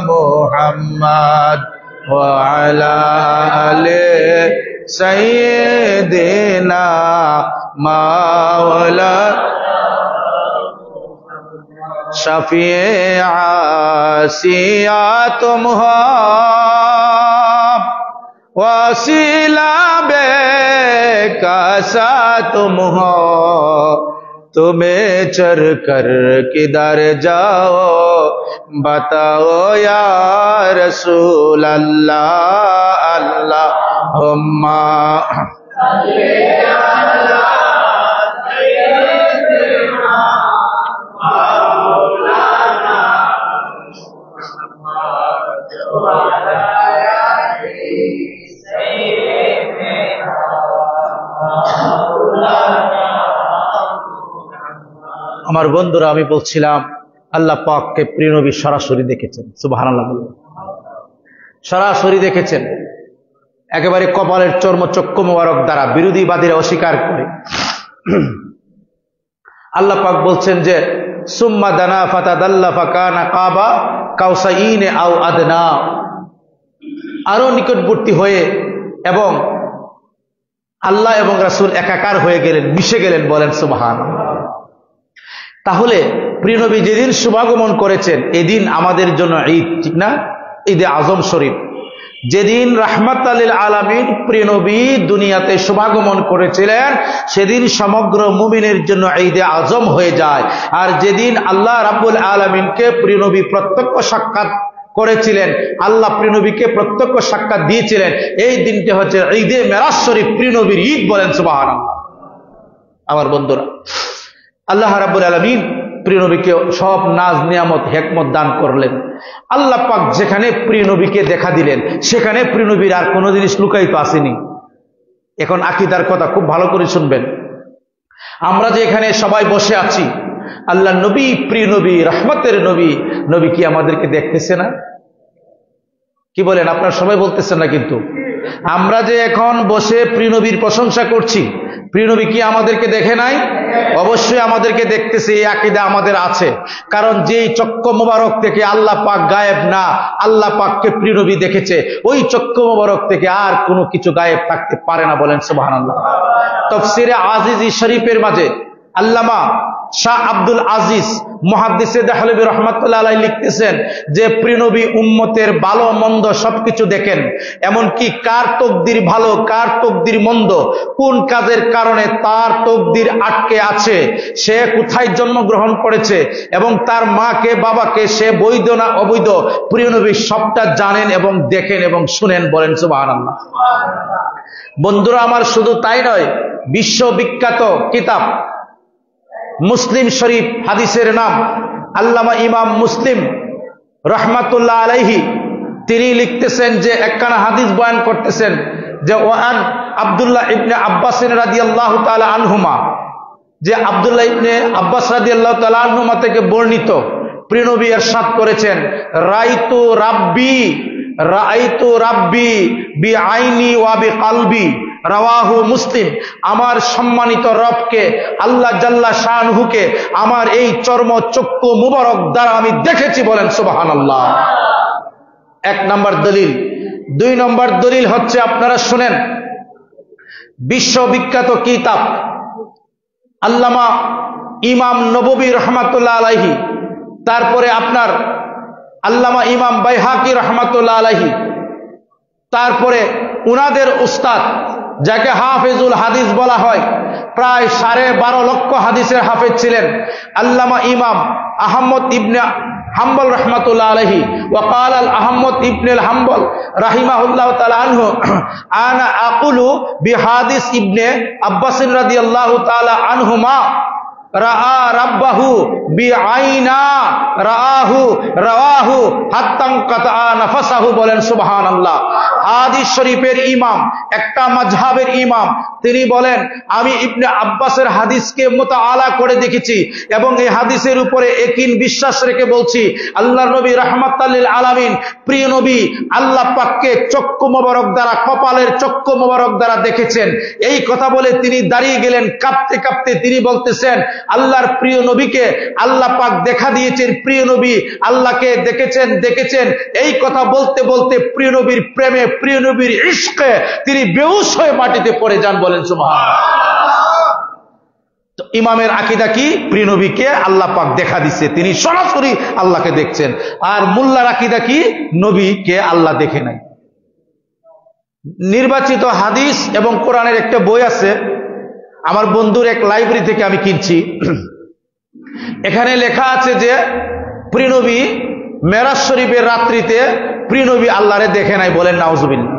মুহাম্মদ ওয়া আলা আলি সাইয়্যিদিনা মাওলানা शफीए आसिया तुम हो, वसीला बेकसा तुम हो, तुम्हें चर कर किधर जाओ बताओ या रसूल अल्लाह। अल्लाहुम्मा আমার বন্ধুরা, আমি বলছিলাম আল্লাহ পাককে প্রিয় নবী সরাসরি দেখেছেন। সুবহানাল্লাহ বলুন। সরাসরি দেখেছেন, একেবারে কপালের চর্মচক্ষু মোবারক দ্বারা। বিরোধীবাদীরা অস্বীকার করে। আল্লাহ পাক বলছেন যে সুম্মা দানা ফাতাদাল্লা ফাকানা কাবা কাউসাইন আও আদনা, আরো নিকটবর্তী হয়ে এবং আল্লাহ এবং রাসূল একাকার হয়ে গেলেন, মিশে গেলেন। বলেন সুবহানাল্লাহ। তাহলে প্রিয় নবী যেদিন শুভাগমন করেছেন এদিন আমাদের জন্য ঈদ, ঠিক না? ঈদে আজম শরীফ। যেদিন রাহমাতাল লিল আলামিন প্রিয় নবী দুনিয়াতে শুভাগমন করেছিলেন সেদিন সমগ্র মুমিনের জন্য ঈদে আজম হয়ে যায়। আর যেদিন আল্লাহ রাব্বুল আলামিনকে প্রিয় নবী প্রত্যক্ষ সাক্ষাৎ করেছিলেন, আল্লাহ প্রিয় নবীকে প্রত্যক্ষ সাক্ষাৎ দিয়েছিলেন, এই দিনটি হচ্ছে ঈদে মেরাজ শরীফ, প্রিয় নবীর ঈদ। বলেন সুবহানাল্লাহ। আমার বন্ধুরা, আল্লাহ রাব্বুল আলামিন প্রিয় নবীকে সব নাজ নিয়ামত হিকমত দান করলেন। আল্লাহ পাক যেখানে প্রিয় নবীকে দেখা দিলেন সেখানে প্রিয় নবীর আর কোনো জিনিস লুকায়িত আসেনি। এখন আকীদার কথা খুব ভালো করে শুনবেন। আমরা যে এখানে সবাই বসে আছি, আল্লাহ নবী, প্রিয় নবী, রহমতের নবী, নবী কি আমাদেরকে দেখতেছে না? কি বলেন? আপনারা সবাই বলতেছেন না, কিন্তু আমরা যে এখন বসে প্রিয় নবীর প্রশংসা করছি, প্রিয় নবী কি আমাদেরকে দেখে নাই? অবশ্যই আমাদেরকে দেখতেছে। এই আকীদা আমাদের আছে, কারণ যেই চক্ষু মোবারক থেকে আল্লাহ পাক গায়েব না, আল্লাহ পাককে প্রিয় নবী দেখেছে, ওই চক্ষু মোবারক থেকে আর কোনো কিছু গায়েব থাকতে পারে না। বলেন সুবহানাল্লাহ। তাফসীরে আজিজি শরীফের মাঝে আল্লামা শাহ আব্দুল আজিজ মুহাদ্দিসে দেহলভী রাহমাতুল্লাহ আলাইহি লিখতেছেন যে প্রিয় নবী উম্মতের ভালো মন্দ সবকিছু দেখেন, এমনকি কার তকদির ভালো কার তকদির মন্দ, কোন কাজের কারণে তার তকদির আটকে আছে, সে কোথায় জন্মগ্রহণ করেছে এবং তার মাকে বাবাকে সে বৈধ না অবৈধ, প্রিয় নবী সবটা জানেন এবং দেখেন এবং শুনেন। বলেন সুবহানাল্লাহ। বন্ধুরা আমার, শুধু তাই নয়, বিশ্ববিখ্যাত কিতাব মুসলিম শরীফ, হাদিসের নাম আল্লামা ইমাম মুসলিম রহমাতুল্লাহ আলাইহি, তিনি লিখতেছেন যে একখানা হাদিস বয়ান করতেছেন যে ওয়ান আব্দুল্লাহ ইবনে আব্বাস রাদিয়াল্লাহু তাআলা আনহুমা, যে আব্দুল্লাহ ইবনে আব্বাস রাদিয়াল্লাহু তাআলা আনহুমা থেকে বর্ণিত, প্রিয় নবী ইরশাদ করেছেন রাআইতু রাব্বি বিআইনি ওয়া বিকলবি, রাওয়াহু মুসলিম। আমার সম্মানিত রবকে আল্লাহ জাল্লা শানহুকে আমার এই চর্ম চক্ষু মুবারক দ্বারা আমি দেখেছি। বলেন সুবহানাল্লাহ। 1 নম্বর দলিল। 2 নম্বর দলিল হচ্ছে, আপনারা শুনেন, বিশ্ববিখ্যাত কিতাব আল্লামা ইমাম নববী রহমাতুল্লাহ আলাইহি, তারপরে আপনার আল্লামা ইমাম বাইহাকি রহমাতুল্লাহ আলাইহি, তারপরে উনাদের উস্তাদ যাকে হাফেজুল হাদিস বলা হয়, প্রায় 12.5 লক্ষ হাদিসের হাফেজ ছিলেন আল্লামা ইমাম আহমদ ইবনে হাম্বল রহমাতুল্লাহ আলাইহি। ওয়াকাল আল আহমদ ইবনে হাম্বল রাহিমাহুল্লাহ তাআলা আনহু আনা আকুলু বিহাদিস ইবনে আব্বাস রাদিয়াল্লাহু তাআলা আনহুমা রাআ রাব্বাহু বিআইনা রাআহু রাওয়াহু হাত্তান কাতা নাফসাহু। বলেন সুবহানাল্লাহ। হাদিস শরীফের ইমাম, একটা মাযহাবের ইমাম, তিনি বলেন আমি ইবনে আব্বাসের হাদিসকে মুতাআলা করে দেখেছি এবং এই হাদিসের উপরে ইয়াকিন বিশ্বাস রেখে বলছি আল্লাহর নবী রাহমাতাল লিল আলামিন, প্রিয় নবী আল্লাহ পাককে চক্ষু মোবারক দ্বারা, কপালের চক্ষু মোবারক দ্বারা দেখেছেন। এই কথা বলে তিনি দাঁড়িয়ে গেলেন, কাঁপতে কাঁপতে তিনি বলতেছেন আল্লাহর প্রিয় নবীকে আল্লাহ পাক দেখা দিয়েছেন, প্রিয় নবী আল্লাহকে দেখেছেন। এই কথা বলতে বলতে প্রিয় নবীর প্রেমে, প্রিয় নবীর ইশকে তিনি বেহুশ হয়ে মাটিতে পড়ে যান। বলেন সুবহানাল্লাহ। তো ইমামের আকীদা কি? প্রিয় নবীকে আল্লাহ পাক দেখা দিচ্ছে, তিনি সরাসরি আল্লাহকে দেখছেন। আর মোল্লার আকীদা কি? নবীকে আল্লাহ দেখে নাই। নির্বাচিত হাদিস এবং কোরআনের একটা বই আছে, আমার বন্ধুর এক লাইব্রেরি থেকে আমি কিনছি। এখানে লেখা আছে যে প্রিয় নবী মেরাজ শরীফের রাত্রিতে প্রিয় নবী আল্লাহরে দেখে নাই। বলেন নাউজুবিল্লাহ।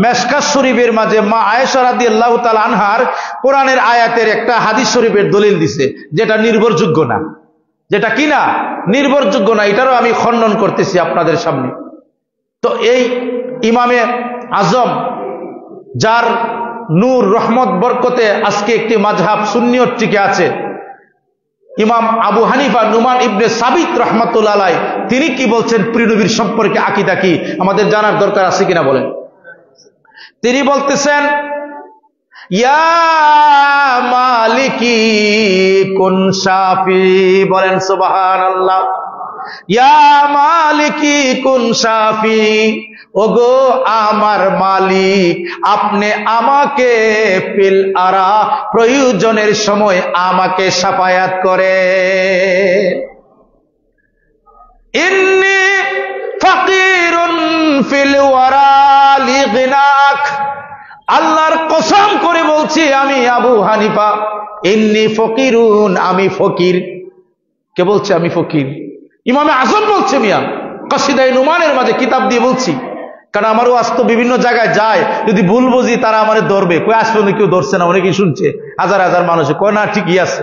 মেশকাত শরীফের মাঝে মা আয়েশা রাদিয়াল্লাহু তাআলা আনহার কোরআনের আয়াতের একটা হাদিস শরীফের দলিল দিছে, যেটা নির্ভরযোগ্য না। যেটা কি না? নির্ভরযোগ্য না। এটারও আমি খণ্ডন করতেছি আপনাদের সামনে। তো এই ইমামে আজম, যার নূর রহমত বরকতে আজকে একটি মাযহাব সুন্নিয়ত টিকে আছে, ইমাম আবু হানিফা নুমান ইবনে সাবিত রাহমাতুল্লাহ আলাইহি, তিনি কি বলছেন প্রিয় নবীর সম্পর্কে আকীদা কি আমাদের জানার দরকার আছে কিনা বলেন। তিনি বলতেছেন ইয়া মালিকি কুন শাফি। বলেন সুবহানাল্লাহ। ইয়া মালিকি কুন শাফি, ওগো আমার মালিক আপনি আমাকে ফিল আরা, প্রয়োজনের সময় আমাকে শাফায়াত করে। ইন্নী ফাকিরুন ফিল ওয়ারা লিগনাক, আল্লাহর কসম করে বলছি আমি আবু হানিফা, ইন্নী ফকিরুন, আমি ফকির। কে বলছে আমি ফকির? ইমামে আজম বলছে। মিয়া কসিদায়ে নুমানের মাঝে কিতাব দিয়ে বলছি, কারণ আমারও আজ তো বিভিন্ন জায়গায় যায়, যদি ভুল বুঝি তারা আমারে ধরবে। কই আসলে কেউ ধরছে না, অনেকেই শুনছে, হাজার হাজার মানুষে কয় না ঠিকই আছে।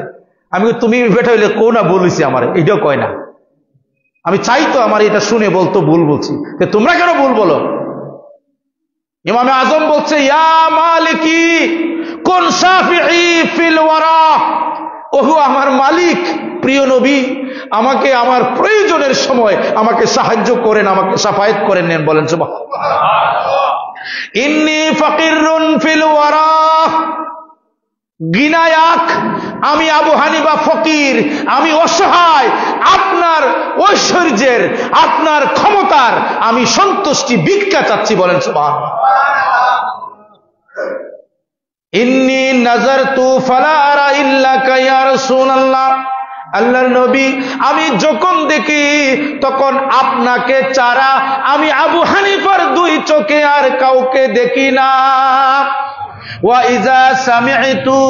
আমি তুমি বেটা হইলে কো না বলেছি আমার, এইটাও কয় না। আমি চাই তো আমার এটা শুনে বলতো ভুল বলছি, তোমরা কেন ভুল বলো? ইমামে আজম বলছে ইয়া মালিকি কুন শাফিঈ ফিল ওয়ারা, ওহু আমার মালিক প্রিয় নবী আমাকে আমার প্রয়োজনের সময় আমাকে সাহায্য করেন, আমাকে শাফায়াত করে নেন। বলেন সুবহানাল্লাহ। ইন্নী ফাকিরুন ফিল ওয়ারা গিনায়াক, আমি আবু হানিফা ফকির, আমি অসহায়। আপনার ঐশ্বর্যের, আপনার ক্ষমতার আমি সন্তুষ্টি ভিক্ষা চাচ্ছি। বলেন সুবহানাল্লাহ। ইন্নী নাযারতু ফালা আরা ইল্লাকা ইয়া রাসূলুল্লাহ, আল্লাহর নবী আমি যখন দেখি তখন আপনাকে ছাড়া আমি আবু হানিফার দুই চোখে আর কাউকে দেখি না। ওয়া ইযা সামি'তু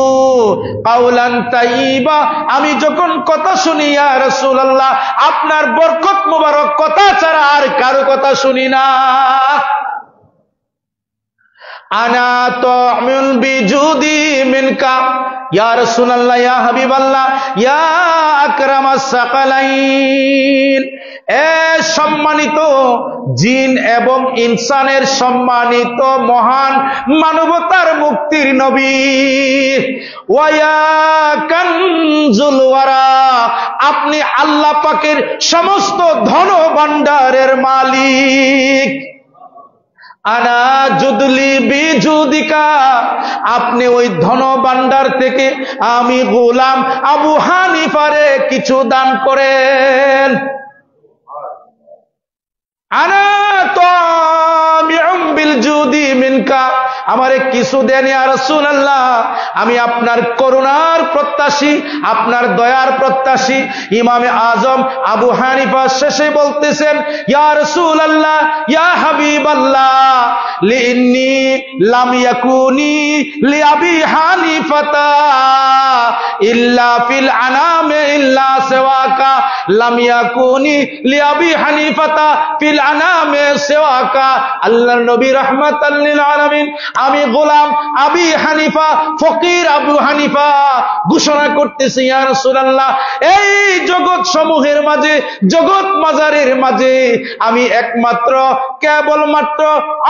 কাওলান তাইয়্যিবা, আমি যখন কথা শুনি ইয়া রাসূলুল্লাহ আপনার বরকত মোবারক কথা ছাড়া আর কারো কথা শুনি না। আনা তু'মিন বিজুদি মিনকা ইয়া রাসূলুল্লাহ ইয়া হাবিবাল্লাহ ইয়া আকরামাস সাকালাইন, এ সম্মানিত জিন এবং ইনসানের সম্মানিত মহান মানবতার মুক্তির নবী, ওয়া ইয়া কানজুল ওয়ারা, আপনি আল্লাহ পাকের সমস্ত ধন ভান্ডারের মালিক। আনা জুদলি বিজুদিকা, আপনি ওই ধন ভান্ডার থেকে আমি গোলাম আবু হানিফারে কিছু দান করেন। আনা তামিউম বিল জুদি মিনকা, আমারে কিছু দেন ইয়া রাসূলুল্লাহ, আমি আপনার করুণার প্রত্যাশী, আপনার দয়ার প্রত্যাশী। ইমামে আজম আবু হানিফা শেষে বলতেছেন, ইয়া রাসূলুল্লাহ, ইয়া হাবিবাল্লাহ, লিন্নী লাম ইয়াকুনি লিআবি হানিফাতা ইল্লা ফিল আনামে ইল্লা সিওয়াকা, লাম ইয়াকুনি লিআবি হানিফাতা ফিল আনামে সিওয়াকা। আল্লাহর নবী রাহমাতাল লিল আলামিন, আমি গোলাম আবি হানিফা, ফকির আবু হানিফা ঘোষণা করতেছি ইয়া রাসূলুল্লাহ, এই জগৎ সমূহের মাঝে, জগৎ মাজারের মাঝে আমি একমাত্র কেবলমাত্র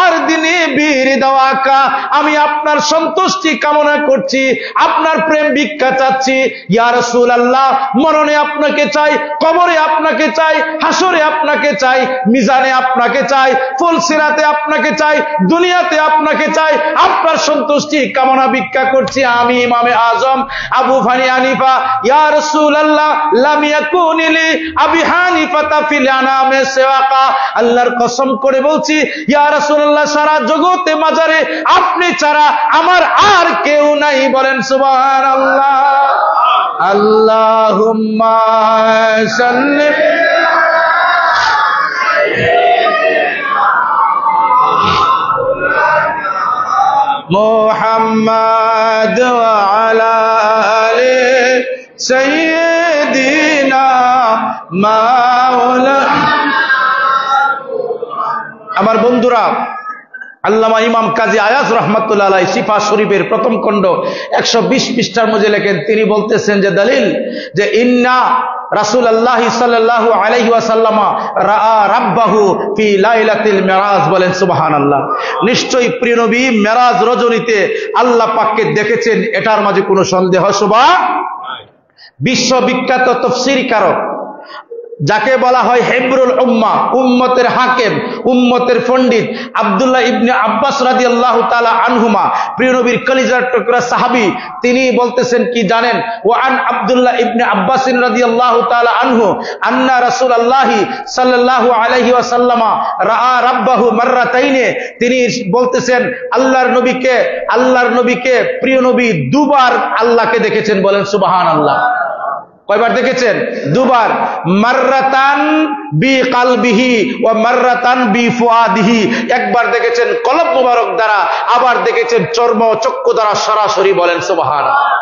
আর দিনে বীর দাওয়াকা, আমি আপনার সন্তুষ্টি কামনা করছি, আপনার প্রেম ভিক্ষা চাচ্ছি ইয়া রাসূলুল্লাহ। মরণে আপনাকে চাই, কবরে আপনাকে চাই, হাসরে আপনাকে চাই, মিজানে আপনাকে চাই, ফুলসিরাতে আপনাকে চাই, দুনিয়াতে আপনাকে চাই, আপনার সন্তুষ্টি কামনা ভিক্ষা করছি আমি ইমামে আজম আবু হানিফা। ইয়া রাসূলুল্লাহ, লাম ইয়াকুনি লি আবি হানিফাতা ফিল আনামে সিওয়াকা, আল্লাহর কসম করে বলছি ইয়া রাসূলুল্লাহ, সারা জগতে মাজারে আপনি ছাড়া আমার আর কেউ নাই। বলেন সুবহানাল্লাহ। আল্লাহুম্মা সাল্লি মুহাম্মাদ ওয়া আলা আলি সাইয়্যিদিনা মাওলানা। আমার বন্ধুরা, আল্লামা ইমাম কাজী আয়াজ রাহমাতুল্লাহ আলাইহি শিফা শরীফের প্রথম খণ্ড 120 পৃষ্ঠার মধ্যে লেখেন, তিনি বলতেছেন যে দলিল যে ইন্না রাসূলুল্লাহ সাল্লাল্লাহু আলাইহি ওয়াসাল্লাম রাআ রাব্বাহু ফি লাইলাতিল মিরাজ। বলেন সুবহানাল্লাহ। নিশ্চয়ই প্রিয় নবী মিরাজ রজনীতে আল্লাহ পাককে দেখেছেন, এটার মাঝে কোনো সন্দেহ শোভা। বিশ্ববিখ্যাত তাফসীর কারক যাকে বলা হয় হিবরুল উম্মাহ, উম্মতের হাকিম, উম্মতের পণ্ডিত আব্দুল্লাহ ইবনে আব্বাস রাদিয়াল্লাহু তাআলা আনহুমা, প্রিয় নবীর কলিজার টুকরা সাহাবী, তিনি বলতেছেন কি জানেন? ওয়া আন আব্দুল্লাহ ইবনে আব্বাস রাদিয়াল্লাহু তাআলা আনহু আন্না রাসূলুল্লাহ সাল্লাল্লাহু আলাইহি ওয়াসাল্লাম রাআ রাব্বাহু মাররাতাইনে, তিনি বলতেছেন আল্লাহর নবীকে প্রিয় নবী দুবার আল্লাহকে দেখেছেন। বলেন সুবহানাল্লাহ। কয়বার দেখেছেন? দুবার। মাররাতান বি কালবিহি ওয়া মাররাতান বি ফুআদিহি, একবার দেখেছেন কলব মুবারক দ্বারা, আবার দেখেছেন চর্ম চক্ষু দ্বারা সরাসরি। বলেন সুবহানাল্লাহ।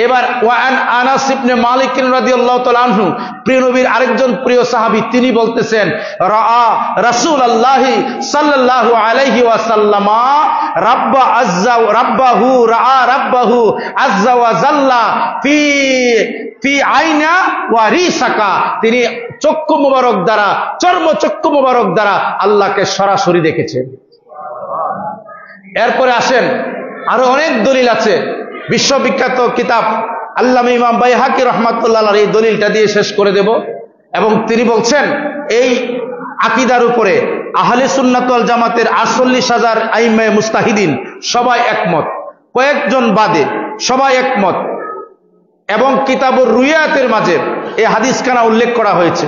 এবার ওয়ান আনাস ইবনে মালিক রাদিয়াল্লাহু তাআলা আনহু, প্রিয় নবীর আরেকজন প্রিয় সাহাবী, তিনি বলতেছেন রাআ রাসূলুল্লাহ সাল্লাল্লাহু আলাইহি ওয়াসাল্লাম রাব্বাহু আযজা ওয়া জাল্লা ফি আইনা ওয়া রিসাকা, তিনি চক্ষু মুবারক দ্বারা, চর্ম চক্ষু মুবারক দ্বারা আল্লাহকে সরাসরি দেখেছেন। এরপরে আসেন, আরো অনেক দলিল আছে। বিশ্ববিখ্যাত কিতাব আল্লামা ইমাম বাইহাকি রাহমাতুল্লাহ আলাইহি এই দলিলটা দিয়ে শেষ করে দেব। এবং তিনি বলছেন এই আকীদার উপরে আহলে সুন্নাত ওয়াল জামাতের 48,000 আইম্মায়ে মুস্তাহিদিন সবাই একমত, কয়েকজন বাদে সবাই একমত। এবং কিতাবুর রুয়ায়াতের মাঝে এই হাদিসখানা উল্লেখ করা হয়েছে।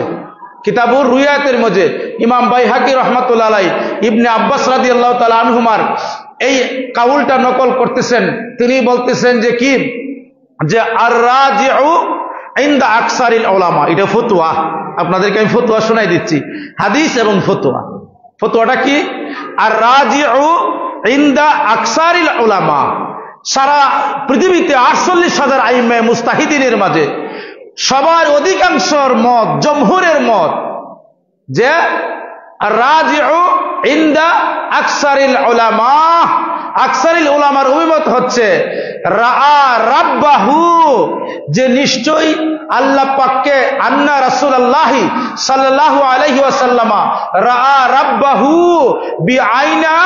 কিতাবুর রুয়ায়াতের মাঝে ইমাম বাইহাকি রাহমাতুল্লাহ আলাইহি ইবনে আব্বাস রাদিয়াল্লাহু তাআলা আনহুমার এই কাউলটা নকল করতেছেন। তিনি বলতেছেন যে কি, যে আর রাজিউ ইনদা আকসারিল উলামা, এটা ফতোয়া, আপনাদেরকে আমি ফতোয়া শোনাই দিচ্ছি, হাদিস এবং ফতোয়া। ফতোয়াটা কি? আর রাজিউ ইনদা আকসারিল উলামা, সারা পৃথিবীতে 48,000 আইম্মায়ে মুস্তাহিদিনের মাঝে সবার অধিকাংশর মত, জমহুরের মত, যে রাজিউ ইনদা আকসারিল উলামা, আকসারিল উলামার অভিমত হচ্ছে রাআ রাব্বাহু, যে নিশ্চয়ই আল্লাহ পাককে, আন্না রাসূলুল্লাহ সাল্লাল্লাহু আলাইহি ওয়াসাল্লাম রাআ রাব্বাহু বিআইনা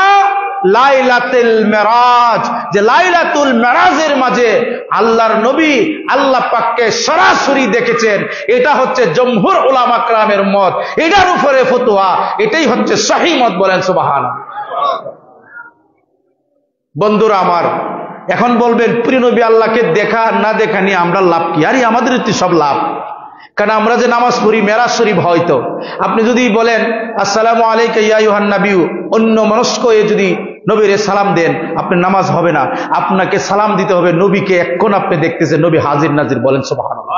লাইলাতুল মিরাজ, যে লাইলাতুল মিরাজের মাঝে আল্লাহর নবী আল্লাহ পাককে সরাসরি দেখেছেন। এটা হচ্ছে জমহুর উলামা কেরামের মত, এটার উপরে ফতোয়া, এটাই হচ্ছে সহিহ মত। বলেন সুবহানাল্লাহ। বন্ধুরা আমার, এখন বলবেন প্রিয় নবী আল্লাহকে দেখা না দেখা নিয়ে আমরা লাভ কি? আরে আমাদের তো সব লাভ, কারণ আমরা যে নামাজ পড়ি মেরাজ শরীফ, হয়তো আপনি যদি বলেন আসসালামু আলাইকা ইয়া আইয়ুহান নাবিয়্যু, অন্য মনস্ক যদি নবীরে সালাম দেন, আপনি নামাজ হবে না, আপনাকে সালাম দিতে হবে নবীকে। এখন আপনি দেখতেছেন নবী হাজির নাজির, বলেন সুবহানাল্লাহ।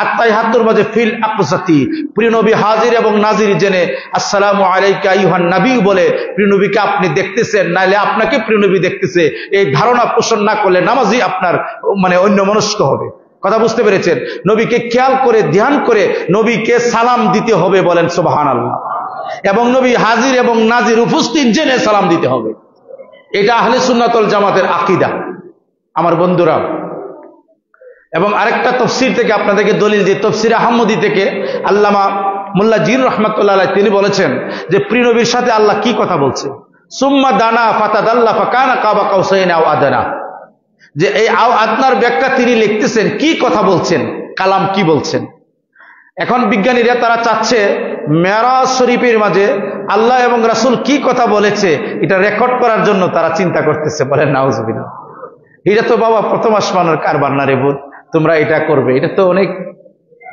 আত্তাহিয়াতুর মাঝে ফিল আকসাতি, প্রিয় নবী হাজির এবং নাজির জেনে আসসালামু আলাইকা আইয়ুহান নবী বলে প্রিয় নবীকে আপনি দেখতেছেন, নাইলে আপনাকে প্রিয় নবী দেখতেছে, এই ধারণা পোষণ না করলে নামাজই আপনার অন্যমনস্ক হবে। কথা বুঝতে পেরেছেন? নবীকে খেয়াল করে ধ্যান করে নবীকে সালাম দিতে হবে, বলেন সুবহানাল্লাহ। এবং নবী হাজির এবং নাজির উপস্থিত জেনে সালাম দিতে হবে। এটা আহলে সুন্নাত ওয়াল জামাতের আকীদা আমার বন্ধুরা। এবং আরেকটা তাফসীর থেকে আপনাদেরকে দলিল দিয়ে, তাফসীর আহমদী থেকে আল্লামা মোল্লা জিন রাহমাতুল্লাহ আলাইহি তিনি বলেছেন যে প্রিয় নবীর সাথে আল্লাহ কি কথা বলছে, সুম্মা দানা ফাতাদাল্লা ফাকানা কাবা কাউসাইন আও আদনা, যে এই আও আদনার ব্যাখ্যা তিনি লিখতেছেন কি কথা বলছেন, কালাম কি বলছেন। এখন বিজ্ঞানীরা তারা চাচ্ছে মেরাজ শরীফের মাঝে আল্লাহ এবং রাসূল কি কথা বলেছে এটা রেকর্ড করার জন্য তারা চিন্তা করতেছে, বলেন নাউজুবিল্লাহ। এটা তো বাবা প্রথম আসমানের কারবার না রে বোন, তোমরা এটা করবে, এটা তো অনেক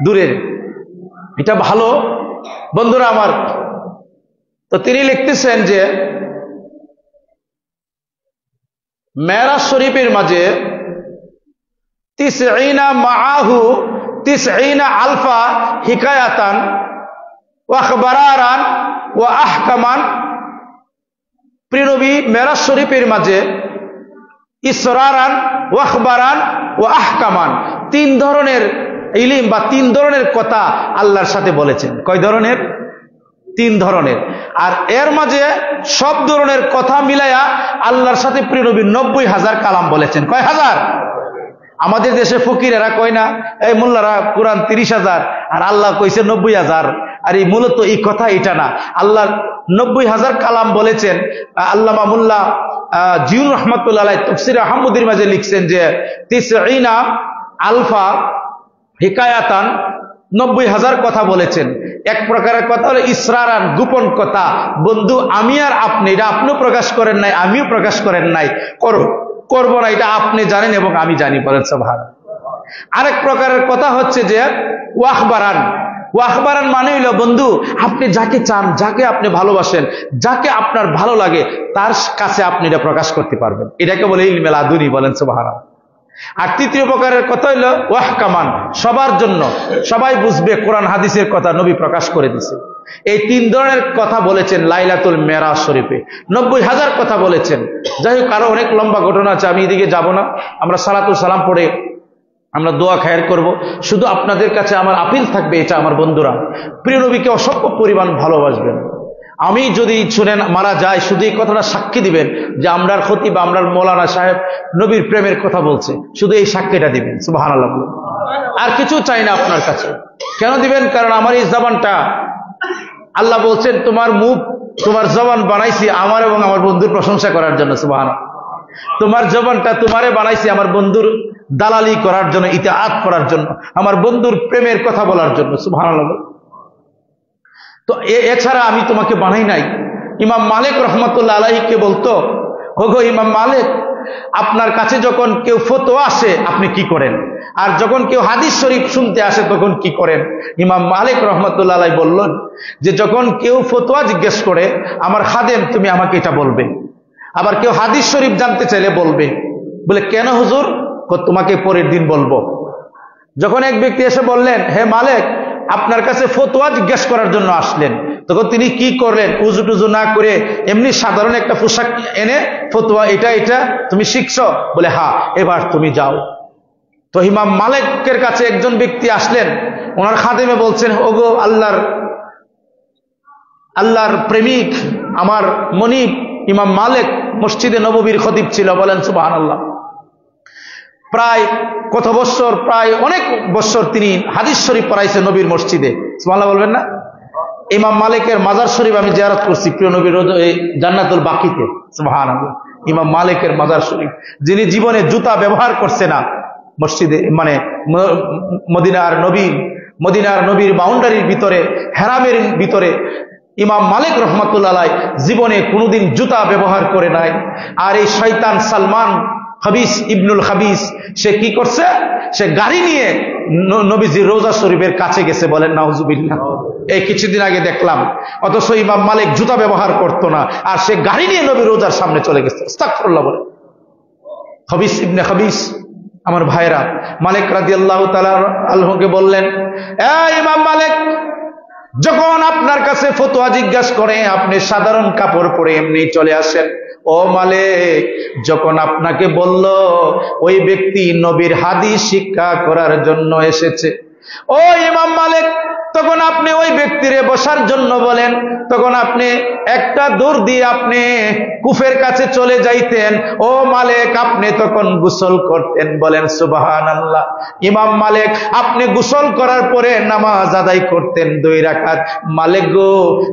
দূরের, এটা ভালো বন্ধুরা আমার। তো তিনি লিখতেছেন যে মেরাজ শরীফের মাঝে 90 মাআহু 90 আলফা হিকায়াতান ওয়া আখবারান ওয়া আহকামান। প্রিয় নবী মেরাজ শরীফের মাঝে ইসরারান ওয়া আখবারান ওয়া আহকামান 3 ধরনের ইলম বা 3 ধরনের কথা আল্লাহর সাথে বলেছেন। কয় ধরনের? 3 ধরনের। আর এর মাঝে সব ধরনের কথা মিলাইয়া আল্লাহর সাথে প্রিয় নবী 90,000 কালাম বলেছেন। কয় হাজার? আমাদের দেশে ফকিরেরা কয় না, এই মোল্লারা কোরআন 30,000 আর আল্লাহ কইছে 90,000। আর এই মূলত এই কথা এটা না, আল্লাহ 90,000 কালাম বলেছেন। আল্লামা মোল্লা জিউন রহমাতুল্লাহ আলাইহি তাফসীর আহমদীর মাঝে লিখছেন যে 90 আলফা হিকায়াতান 90,000 কথা বলেছেন। এক প্রকারের কথা হলো ইসরারান, গোপন কথা, বন্ধু আমি আর আপনি, এটা আপনিও প্রকাশ করেন নাই আমিও প্রকাশ করেন নাই, করবো না, এটা আপনি জানেন এবং আমি জানি, বলেন সুবহানাল্লাহ। আরেক প্রকারের কথা হচ্ছে যে ওয়াখবারান। ওয়াখবারান মানে হইল বন্ধু আপনি যাকে চান, যাকে আপনি ভালোবাসেন, যাকে আপনার ভালো লাগে তার কাছে আপনি এটা প্রকাশ করতে পারবেন, এটাকে বলে ইলমে লাদুনী, বলেন সুবহানাল্লাহ। আর তৃতীয় প্রকারের কথা হইল ওয়াহকামান, সবার জন্য, সবাই বুঝবে কোরআন হাদিসের কথা নবী প্রকাশ করে দিয়েছে। এই 3 ধরনের কথা বলেছেন লাইলাতুল মেরাজ শরীফে, 90,000 কথা বলেছেন। যাই হোক, আরো অনেক লম্বা ঘটনা আছে, আমি এদিকে যাব না। আমরা সালাতুল সালাম পড়ে আমরা দোয়া খায়ের করব। শুধু আপনাদের কাছে আমার আপিল থাকবে এটা, আমার বন্ধুরা প্রিয় নবীকে অসংখ্য পরিমাণ ভালোবাসবেন। আমি যদি শুনেন মারা যায়, শুধু এই কথাটা সাক্ষী দিবেন যে আমরার খতিব, আমরার মৌলানা সাহেব নবীর প্রেমের কথা বলছে, শুধু এই সাক্ষীটা দিবেন, সুবহানাল্লাহ। আর কিছু চাই না আপনার কাছে। কেন দিবেন? কারণ আমার এই জবানটা আল্লাহ বলছেন তোমার মুখ, তোমার জবান বানাইছি আমার এবং আমার বন্ধুর প্রশংসা করার জন্য, সুবহানাল্লাহ। তোমার জবানটা তোমারে বানাইছি আমার বন্ধুর দালালি করার জন্য, ইতাআত করার জন্য, আমার বন্ধুর প্রেমের কথা বলার জন্য, সুবহানাল্লাহ। তো এছাড়া আমি তোমাকে বানাই নাই। ইমাম মালিক রহমতুল্লাহ আলাইহিকে বলতো, ওগো ইমাম মালিক, আপনার কাছে যখন কেউ ফতোয়া আসে আপনি কি করেন, আর যখন কেউ হাদিস শরীফ শুনতে আসে তখন কি করেন? ইমাম মালিক রহমতুল্লাহ আলাইহি বললেন যে যখন কেউ ফতোয়া জিজ্ঞেস করে আমার খাদেম তুমি আমাকে এটা বলবে, আবার কেউ হাদিস শরীফ জানতে চাইলে বলবে। বলে কেন হুজুর? তোমাকে পরের দিন বলবো। যখন এক ব্যক্তি এসে বললেন হে মালিক, আপনার কাছে ফতোয়া জিজ্ঞেস করার জন্য আসলেন, তখন তিনি কি করলেন? উজু টুজু না করে এমনি সাধারণ একটা পোশাক এনে ফতোয়া এটা এটা তুমি শিখছো? বলে হ্যাঁ, এবার তুমি যাও। তো ইমাম মালিকের কাছে একজন ব্যক্তি আসলেন, ওনার খাদেমে বলছেন, ওগো আল্লাহর প্রেমিক, আমার মনিব ইমাম মালিক মসজিদে নববীর খতিব ছিল, বলেন সুবহানাল্লাহ। প্রায় কত বছর, প্রায় অনেক বছর তিনি হাদিস শরীফ পড়াইছে নবীর মসজিদে, সুবহানাল্লাহ বলবেন না? ইমাম মালিকের মাজার শরীফ আমি জিয়ারত করছি প্রিয় নবীর জান্নাতুল বাকিতে, সুবহানাল্লাহ। ইমাম মালিকের মাজার শরীফ, যিনি জীবনে জুতা ব্যবহার করছে না মসজিদে, মানে মদিনার নবীর বাউন্ডারির ভিতরে, হেরামের ভিতরে ইমাম মালিক রহমাতুল্লাহ আলাইহি জীবনে কোনোদিন জুতা ব্যবহার করে নাই। আর এই শয়তান সালমান খাবিস ইবনুল খাবিস, সে কি করছে? সে গাড়ি নিয়ে নবীজির রওজা শরীফের কাছে গেছে। বলেন নাউজুবিল্লাহ। এই কিছুদিন আগে দেখলাম। অথচ ইমাম মালিক জুতা ব্যবহার করতো না, আর সে গাড়ি নিয়ে নবীর রওজার সামনে চলে গেছে। আস্তাগফিরুল্লাহ বলে। খাবিস ইবনে খাবিস। আমার ভাইরা, মালিক রাদিয়াল্লাহু তাআলা আনহুকে বললেন, ইমাম মালিক, যখন আপনার কাছে ফতোয়া জিজ্ঞাসা করে আপনি সাধারণ কাপড় পরে এমনি চলে আসেন। ও মালিক, যখন আপনাকে বলল ওই ব্যক্তি নবীর হাদিস শিক্ষা করার জন্য এসেছে, ও ইমাম মালিক, তখন আপনি ওই ব্যক্তিরে বসার জন্য বলেন, তখন আপনি একটা দূর দিয়ে আপনি কুফের কাছে চলে যাইতেন। ও মালিক, আপনি তখন গোসল করতেন। বলেন সুবহানাল্লাহ। ইমাম মালিক, আপনি গোসল করার পরে নামাজ আদায় করতেন 2 রাকাত। মালিক গো,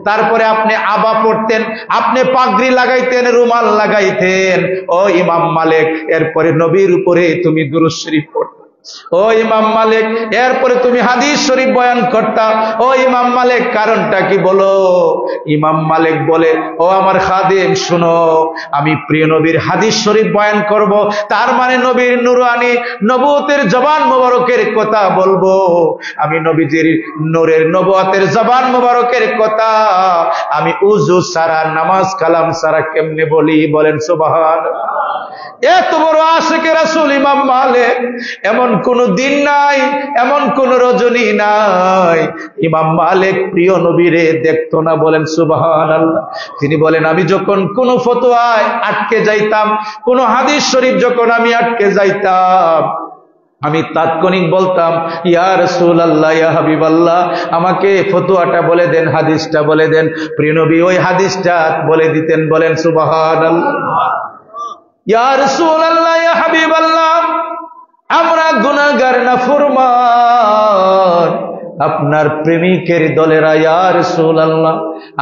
তারপরে আপনি আবা পড়তেন, আপনি পাগড়ি লাগাইতেন, রুমাল লাগাইতেন। ও ইমাম মালিক, এরপরে নবীর উপরে তুমি দুরূদ শরীফ পড়তে। ও ইমাম মালিক, এরপরে তুমি হাদিস শরীফ বয়ান করতা। ও ইমাম মালিক, কারণটা কি বলো? ইমাম মালিক বলে, ও আমার খাদেম, শুনো, আমি প্রিয় নবীর হাদিস শরীফ বয়ান করব, তার মানে নবীর নুরানি নবুয়তের জবান মোবারকের কথা বলবো। আমি নবীজির নূরের নবুয়তের জবান মোবারকের কথা আমি উযু ছাড়া, নামাজ কালাম ছাড়া কেমনে বলি? বলেন সুবহানাল্লাহ। এত বড় আশিকে রাসূল ইমাম মালিক, এমন কোন দিন নাই, এমন কোন রজনী নাই ইমাম মালিক প্রিয় নবীরে দেখতো না। বলেন সুবহানাল্লাহ। তিনি বলেন, আমি যখন কোন ফতোয়ায় আটকে যাইতাম, কোন হাদিস শরীফ যখন আমি আটকে যাইতাম, আমি তাৎক্ষণিক বলতাম, ইয়া রাসূলুল্লাহ, ইয়া হাবিবাল্লাহ, আমাকে ফতোয়াটা বলে দেন, হাদিসটা বলে দেন। প্রিয় নবী ওই হাদিসটা বলে দিতেন। বলেন সুবহানাল্লাহ। ইয়া রাসূলুল্লাহ, ইয়া হাবিবাল্লাহ, আমরা গুনাহগার নাফরমান, আপনার প্রেমিকের দলেরা, ইয়া রাসূলুল্লাহ,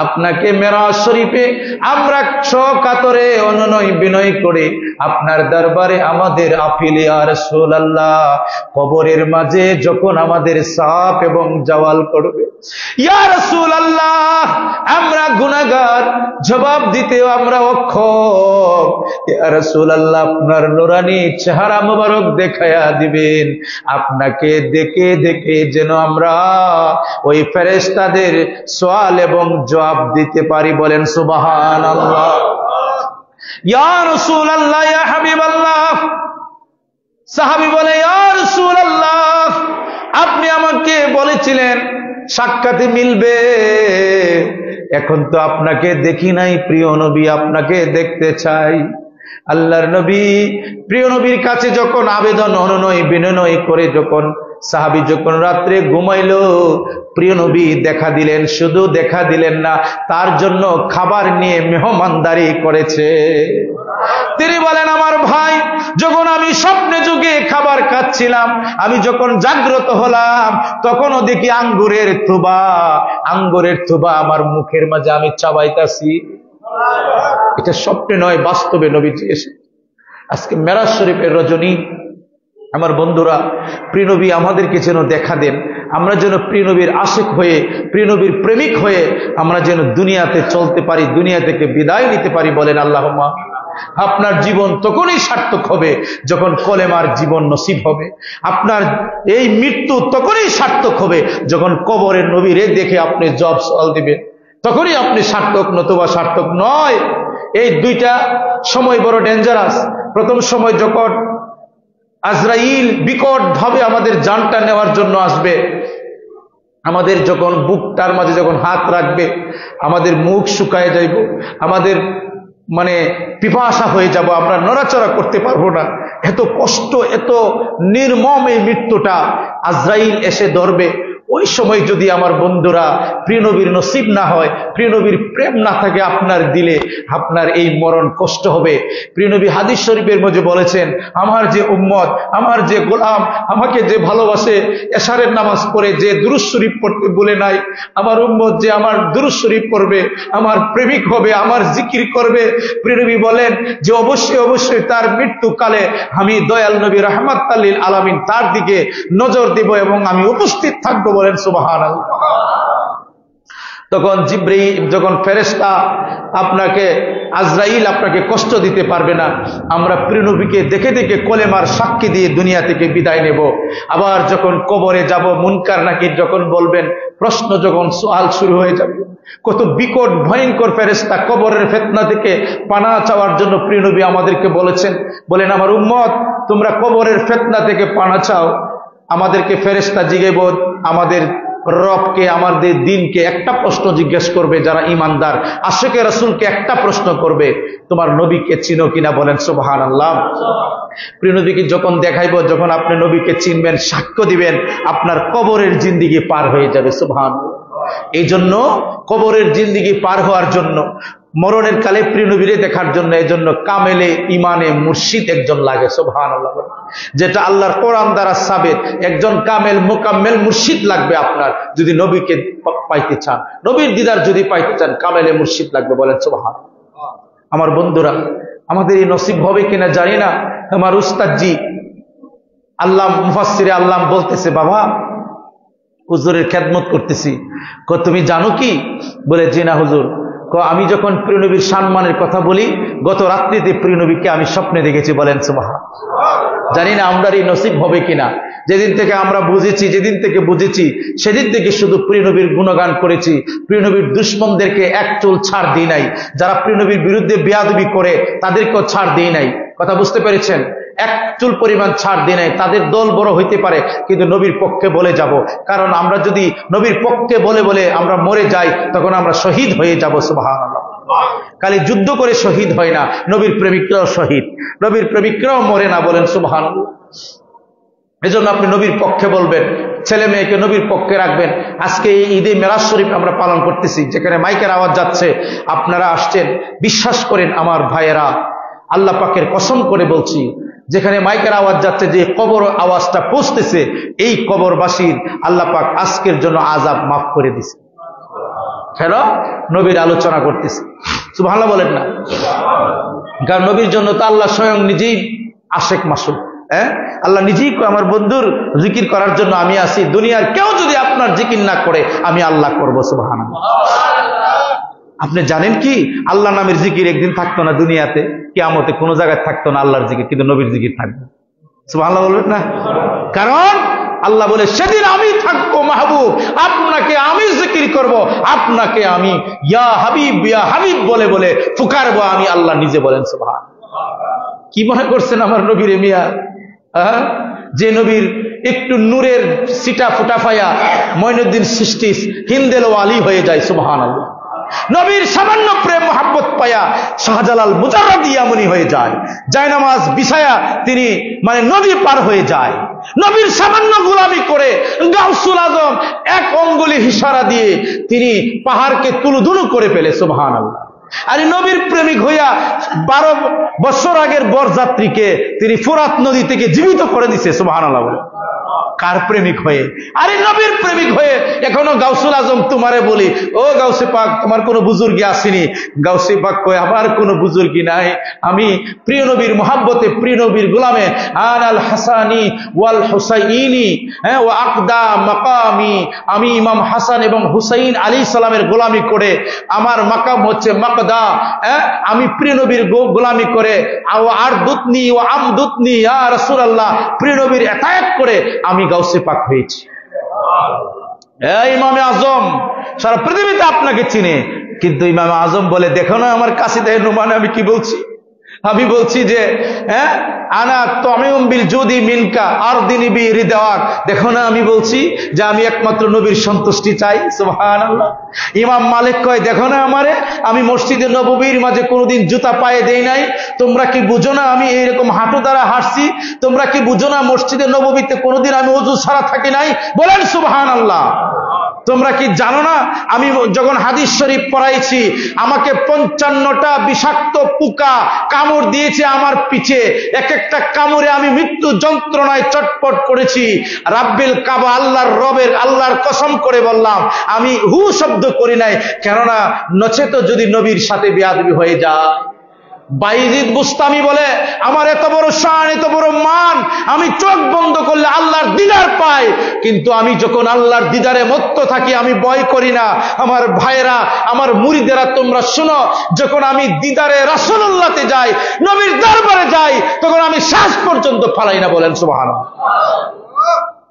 আপনাকে মেরাজ শরীফে আমরা সকাতরে অনুনয় বিনয় করে আপনার দরবারে আমাদের আপিল, ইয়া রাসূলুল্লাহ, কবরের মাঝে যখন আমাদের সাপ এবং জাওয়াল করবে, ইয়া রাসূলুল্লাহ, আমরা গুনাহগার, জবাব দিতেও আমরা অক্ষম। ইয়া রাসূলুল্লাহ, আপনার নূরানি চেহারা মোবারক দেখায়া দিবেন, আপনাকে দেখে দেখে যেন আমরা ওই ফেরেশতাদের সওয়াল এবং জবাব দিতে পারি। বলেন সুবহানাল্লাহ। ইয়া রাসূলুল্লাহ, ইয়া হাবিবাল্লাহ, সাহাবী বলে, ইয়া রাসূলুল্লাহ, আপনি আমাকে বলেছিলেন সাক্ষাতে মিলবে, এখন তো আপনাকে দেখি নাই, প্রিয় নবী আপনাকে দেখতে চাই। আল্লাহর নবী প্রিয় নবীর কাছে যখন আবেদন অনুনয় বিনয় করে যখন সাহাবী যখন রাত্রে ঘুমাইল, প্রিয় নবী দেখা দিলেন। শুধু দেখা দিলেন না, তার জন্য খাবার নিয়ে মেহমানদারি করেছে। তিনি বলেন, আমার ভাই, যখন আমি স্বপ্নে যুগে খাবার খাচ্ছিলাম, আমি যখন জাগ্রত হলাম, তখনও দেখি আঙ্গুরের থুবা আমার মুখের মাঝে আমি চাবাইতাছি। এটা স্বপ্নে নয়, বাস্তবে নবীজি এসে। আজকে মেরাজ শরীফের রজনী, আমার বন্ধুরা, প্রিয় নবী আমাদেরকে যেন দেখা দেন, আমরা যেন প্রিয় নবীর আশিক হয়ে, প্রিয় নবীর প্রেমিক হয়ে আমরা যেন দুনিয়াতে চলতে পারি, দুনিয়া থেকে বিদায় নিতে পারি। বলেন আল্লাহুম্মা। আপনার জীবন তখনই সার্থক হবে যখন কলেমার জীবন নসিব হবে। আপনার এই মৃত্যু তখনই সার্থক হবে যখন কবরের নবীরে দেখে আপনি জব সওয়াল দিবেন, তখনই আপনি সার্থক, নতুবা সার্থক নয়। এই দুইটা সময় বড় ডেঞ্জারাস। প্রথম সময় যখন আজরাইল বিকট ভাবে আমাদের জানটা নেওয়ার জন্য আসবে, আমাদের যখন বুকটার মাঝে যখন হাত রাখবে, আমাদের মুখ শুকায় যাইব, আমাদের পিপাসা হয়ে যাব, আমরা নড়াচড়া করতে পারবো না। এত কষ্ট, এত নির্মম এই মৃত্যুটা আজরাইল এসে ধরবে। ওই সময় যদি আমার বন্ধুরা প্রিয় নবীর নসিব না হয়, প্রিয় নবীর প্রেম না থাকে আপনার দিলে, আপনার এই মরণ কষ্ট হবে। প্রিয় নবী হাদিস শরীফের মধ্যে বলেছেন, আমার যে উম্মত, আমার যে গোলাম, আমাকে যে ভালোবাসে, এশারের নামাজ পড়ে যে দুরূদ শরীফ পড়তে বলে নাই, আমার উম্মত যে আমার দুরূদ শরীফ পড়বে, আমার প্রেমিক হবে, আমার জিকির করবে, প্রিয় নবী বলেন যে অবশ্যই অবশ্যই তার মৃত্যুকালে আমি দয়াল নবী রাহমাতুল লিল আলামিন তার দিকে নজর দিব এবং আমি উপস্থিত থাকবো। বলেন সুবহানাল্লাহ। তখন জিবরাইল, যখন ফেরেশতা আপনাকে, আজরাইল আপনাকে কষ্ট দিতে পারবে না। আমরা প্রিয় নবীকে দেখে দেখে কলেমার সাক্ষী দিয়ে দুনিয়া থেকে বিদায় নেব। আবার যখন কবরে যাব, মুনকার নাকির যখন বলবেন, প্রশ্ন যখন সওয়াল শুরু হয়ে যাবে, কত বিকট ভয়ঙ্কর ফেরেশতা কবরের ফিতনা থেকে পানাহ চাওয়ার জন্য প্রিয় নবী আমাদেরকে বলেছেন। বলেন, আমার উম্মত, তোমরা কবরের ফিতনা থেকে পানাহ চাও। আমাদেরকে ফেরেশতা জিজ্ঞাসা, আমাদের রবকে, আমাদের দিনকে একটা প্রশ্ন জিজ্ঞেস করবে। যারা ঈমানদার আশিকে রাসূলকে একটা প্রশ্ন করবে, তোমার নবীকে চিনো কিনা? বলেন সুবহানাল্লাহ। প্রিয় নবীকে যখন দেখাইব, যখন আপনি নবীকে চিনবেন, সাক্ষ্য দিবেন, আপনার কবরের জিন্দেগি পার হয়ে যাবে। সুবহানাল্লাহ। এই জন্য কবরের জিন্দেগি পার হওয়ার জন্য, মরণের কালে প্রিয় নবীরে দেখার জন্য, এই জন্য কামেলে ইমানে মুর্শিদ একজন লাগে। সুবহানাল্লাহ। যেটা আল্লাহর কোরআন দ্বারা সাবেত, একজন কামেল মুকাম্মেল মুর্শিদ লাগবে আপনার, যদি নবীকে পাইতে চান, নবীর দিদার যদি পাইতে চান, কামেলে মুর্শিদ লাগবে। বলেন সুবহানাল্লাহ। আমার বন্ধুরা, আমাদের এই নসিব হবে কিনা জানি না। আমার উস্তাদজি আল্লাহ মুফাসসিরে আল্লাহ বলতেছে, বাবা হুজুরের খেদমত করতেছি। তুমি জানো কি? বলে, জি না হুজুর। আমি যখন প্রিয় নবীর সম্মানের কথা বলি, গত রাত্রিতে প্রিয় নবীকে আমি স্বপ্নে দেখেছি। বলেন সুবহানাল্লাহ। জানি না আমরা এই নসিব হবে কিনা। যেদিন থেকে আমরা বুঝেছি, যেদিন থেকে বুঝেছি, সেদিন থেকে শুধু প্রিয় নবীর গুণগান করেছি। প্রিয় নবীর দুশমনদেরকে এক চুল ছাড় দিই নাই। যারা প্রিয় নবীর বিরুদ্ধে বেয়াদবি করে তাদেরকেও ছাড় দিই নাই। কথা বুঝতে পেরেছেন? এক চুল পরিমাণ ছাড় দিই নাই। তাদের দল বড় হইতে পারে, কিন্তু নবীর পক্ষে বলে যাব। কারণ আমরা যদি নবীর পক্ষে বলে বলে আমরা মরে যাই, তখন আমরা শহীদ হয়ে যাব। সুবহানাল্লাহ। খালি যুদ্ধ করে শহীদ হয় না, নবীর প্রেমিকরাও শহীদ, নবীর প্রেমিকরাও মরে না। বলেন সুবহানাল্লাহ। এজন্য আপনি নবীর পক্ষে বলবেন, ছেলে মেয়েকে নবীর পক্ষে রাখবেন। আজকে এই ঈদে মেরাজ শরীফ আমরা পালন করতেছি, যেখানে মাইকের আওয়াজ যাচ্ছে, আপনারা আসছেন। বিশ্বাস করেন আমার ভাইয়েরা, আল্লাহ পাকের কসম করে বলছি, যেখানে মাইকের আওয়াজ যাচ্ছে, যে কবর আওয়াজটা পৌঁছতেছে, এই কবরবাসীর আল্লাহ পাক আজকের জন্য আযাব মাফ করে দিছে। কেন? নবীর আলোচনা করতেছে। সুবহানাল্লাহ বলেন না? কারণ নবীর জন্য তো আল্লাহ স্বয়ং নিজেই আশেক মাসুক। আল্লাহ নিজেই আমার বন্ধুর জিকির করার জন্য আমি আছি। দুনিয়ার কেউ যদি আপনার জিকির না করে, আমি আল্লাহ করবো। সুবহানাল্লাহ। আপনি জানেন কি, আল্লাহ নামের জিকির একদিন থাকতো না দুনিয়াতে, কিয়ামতে কোনো জায়গায় থাকতো না আল্লাহর জিকির, কিন্তু নবীর জিকির থাকবে। সুবহানাল্লাহ বলবেন না? কারণ আল্লাহ বলে, সেদিন আমি থাকবো মাহবুব, আপনাকে আমি জিকির করব, আপনাকে আমি ইয়া হাবিব ইয়া হাবিব বলে বলে পুকারবো আমি আল্লাহ নিজে। বলেন সুবহানাল্লাহ। কি মনে করছেন আমার নবীর মিয়া? যে নবীর একটু নূরের সিটা ফুটা পায়া মঈনুদ্দিন সৃষ্টি হিন্দেল আলী হয়ে যায়। সুবহানাল্লাহ। নবীর সামান্য প্রেম মোহাব্বত পায়া শাহজালাল মুজাররদ ইয়ামনি হয়ে যায়। জায়নামাজ বিছায়া তিনি নদী পার হয়ে যায়। নবীর সামান্য গোলামি করে গাউসুল আজম এক অঙ্গুলি ইশারা দিয়ে তিনি পাহাড়কে তুলুদুলু করে ফেলে। সুবহানাল্লাহ। আর নবীর প্রেমিক হইয়া 12 বছর আগের বরযাত্রীকে তিনি ফোরাত নদী থেকে জীবিত করে দিছে। সুবহানাল্লাহ। কার প্রেমিক হয়ে? আরে নবীর প্রেমিক হয়ে। এখনো গাউসুল আজম তোমারে বলি, ও গাউসে পাক, তোমার কোনো বুজুর্গি আসেনি? গাউসে পাক কয়, আমার কোনো বুজুর্গি নাই, আমি প্রিয় নবীর মোহাব্বতে, প্রিয় নবীর গোলামে, আনাল হাসানি ওয়াল হুসাইনি ওয়া আকদা মাকামি, আমি ইমাম হাসান এবং হুসাইন আলাইহিস সালামের গোলামি করে, আমার মাকাম হচ্ছে মাকদা, আমি প্রিয় নবীর গোলামি করে, আর দুতনি ও আমদুতনি ইয়া রাসূলুল্লাহ, প্রিয় নবীর এতায়াত করে আমি গাউসে পাক হয়েছি। ইমামে আজম সারা পৃথিবীতে আপনাকে চিনে, কিন্তু ইমামে আজম বলে, দেখো না আমার কাছে দেয় নুমানে আমি কি বলছি? আমি বলছি যে আনা তামিউম বিল জুদি মিনকা আরদিনি বি রিদাওয়াক। দেখো না আমি বলছি যে আমি একমাত্র নবীর সন্তুষ্টি চাই। সুবহানাল্লাহ। ইমাম মালিক কয়, দেখো না আমারে, আমি মসজিদে নববীর মাঝে কোনোদিন জুতা পায়ে দেই নাই। তোমরা কি বুঝো না আমি এইরকম হাঁটু দ্বারা হাঁটছি? তোমরা কি বুঝো না মসজিদে নববীতে কোনোদিন আমি ওযু ছাড়া থাকি নাই? বলেন সুবহানাল্লাহ। তোমরা কি জানো না আমি যখন হাদিস শরীফ পড়াইছি, আমাকে 55টা বিষাক্ত পোকা কামড় দিয়েছে আমার পিছে। এক একটা কামড়ে আমি মৃত্যু যন্ত্রণায় চটপট করেছি। রাব্বিল কাবা, আল্লাহর কসম করে বললাম, আমি হু শব্দ করি নাই, কেননা নচেত যদি নবীর সাথে বেয়াদবি হয়ে যায়। বাইজিদ বুস্তামি বলে, আমার এত বড় শান, এত বড় মান, আমি চোখ বন্ধ করলে আল্লাহর দিদার পাই, কিন্তু আমি যখন আল্লাহর দিদারে মত্ত থাকি আমি ভয় করি না। আমার ভাইরা, আমার মুরিদেরা, তোমরা শুনো, যখন আমি দিদারে রাসূলুল্লাহতে যাই, নবীর দরবারে যাই, তখন আমি শ্বাস পর্যন্ত ফালাই না। বলেন সুবহানাল্লাহ।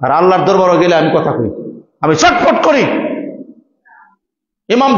আর আল্লাহর দরবারে গেলে আমি কথা কই, আমি ছটফট করি। ইমাম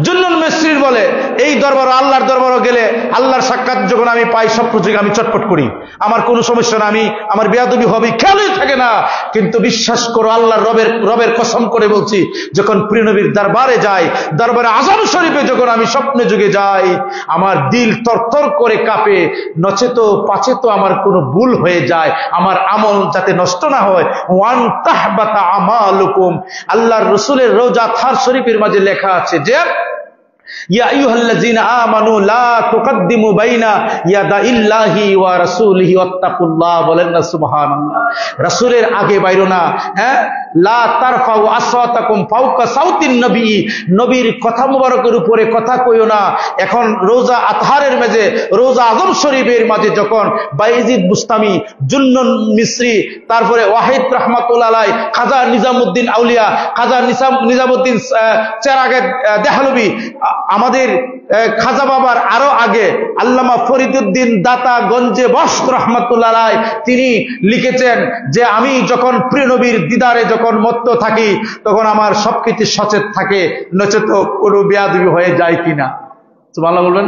জুন্নুল মিসরির বলে, এই দরবার, আল্লাহর দরবারে গেলে আল্লাহর সাক্ষাৎ যখন আমি পাই, সব কিছু আমি চটপট করি, আমার কোনো সমস্যা না, আমার বেয়াদবি হবে খেয়ালই থাকে না। কিন্তু বিশ্বাস করো, আল্লাহর রবের কসম করে বলছি, যখন প্রিয় নবীর দরবারে যাই, দরবারে আজম শরীফে যখন আমি স্বপ্নে যুগে যাই, আমার দিল তরতর করে কাঁপে, নচেত পাচেত আমার কোনো ভুল হয়ে যায়, আমার আমল যাতে নষ্ট না হয়। ওয়ান তাহবাতা আমালুকুম, আল্লাহর রাসূলের রওজা থার শরীফের মাঝে লেখা আছে যে, ইয়া আইয়ুহাল্লাযীনা আমানু লা তুকদ্দিমু বাইনা ইয়াদাইল্লাহি ওয়া রাসূলিহি ওয়াত্তাকুল্লাহ। বলেন না সুবহানাল্লাহ। রাসূলের আগে বাইরো না, লা তারফাউ আসওয়াতাকুম ফাওকা সাউতিন নবী, নবীর কথা মুবারকের উপরে কথা কইও না। এখন রোজা আতহারের মাঝে, রোজা আজম শরীফের মাঝে যখন বাইজিদ বুস্তামি, জুন্নুন মিসরি, তারপরে ওয়াহিদ রাহমাতুল্লাহ আলাইহি, খাজা নিজামউদ্দিন আউলিয়া, খাজা নিজামউদ্দিন চেরাগে দেহলভী, আমাদের খাজা বাবার আরো আগে আল্লামা ফরিদউদ্দিন দাতা গঞ্জে বস্ত রহমাতুল্লাহ আলাইহি, তিনি লিখেছেন যে, আমি যখন প্রিয় নবীর দিদারে যখন মত্ত থাকি, তখন আমার সবকিছু সচেত থাকে, নচেত কোনো বেয়াদবি হয়ে যায় কিনা। সুবহানাল্লাহ বলবেন।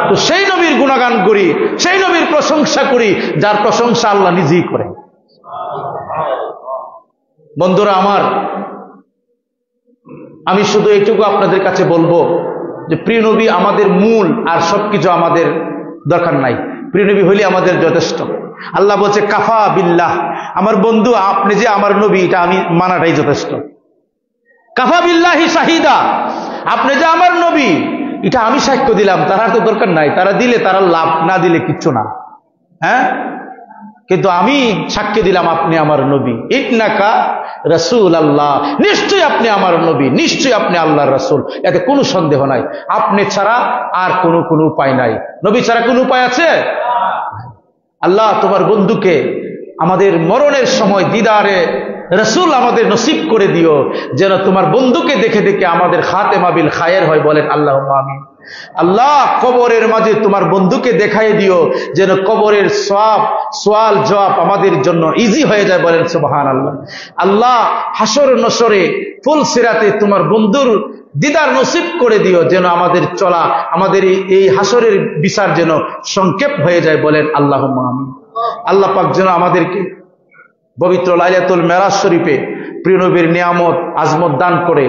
তো সেই নবীর গুণগান করি, সেই নবীর প্রশংসা করি, যার প্রশংসা আল্লাহ নিজেই করেন। বন্ধুরা আমার, আমি শুধু এইটুকু আপনাদের কাছে বলবো যে, প্রিয় নবী আমাদের মূল, আর সবকিছু আমাদের দরকার নাই। প্রিয় নবী হইলে আমাদের যথেষ্ট। আল্লাহ বলছে কাফা বিল্লাহ, আমার বন্ধু আপনি যে আমার নবী, এটা আমি মানাটাই যথেষ্ট। কাফা বিল্লাহি শাহিদা, আপনি যে আমার নবী, এটা আমি সাক্ষ্য দিলাম, তার তো দরকার নাই, তারা দিলে তারা লাভ, না দিলে কিচ্ছু না। কিন্তু আমি সাক্ষ্য দিলাম আপনি আমার নবী। ইন্নাকা রাসূলুল্লাহ, নিশ্চয়ই আপনি আমার নবী, নিশ্চয়ই আপনি আল্লাহর রাসূল, এতে কোনো সন্দেহ নাই। আপনি ছাড়া আর কোনো উপায় নাই। নবী ছাড়া কোনো উপায় আছে? আল্লাহ তোমার বন্ধুকে আমাদের মরণের সময় দিদারে রাসূল আমাদের নসিব করে দিও, যেন তোমার বন্ধুকে দেখে দেখে আমাদের খাতেমা বিল খায়ের হয়। বলেন আল্লাহুম্মা আমিন। আল্লাহ কবরের মাঝে তোমার বন্ধুকে দেখাই দিও, যেন কবরের সওয়াল জবাব আমাদের জন্য ইজি হয়ে যায়। বলেন সুবহানাল্লাহ। আল্লাহ হাসর নসরে ফুল সিরাতে তোমার বন্ধুর দিদার নসিব করে দিও, যেন আমাদের চলা, আমাদের এই হাসরের বিচার যেন সংক্ষেপ হয়ে যায়। বলেন আল্লাহুম্মা আমিন। আল্লাহ পাক যেন আমাদেরকে পবিত্র লাইলাতুল মেরাজ শরীফে প্রিয় নবীর নিয়ামত আজমত দান করে।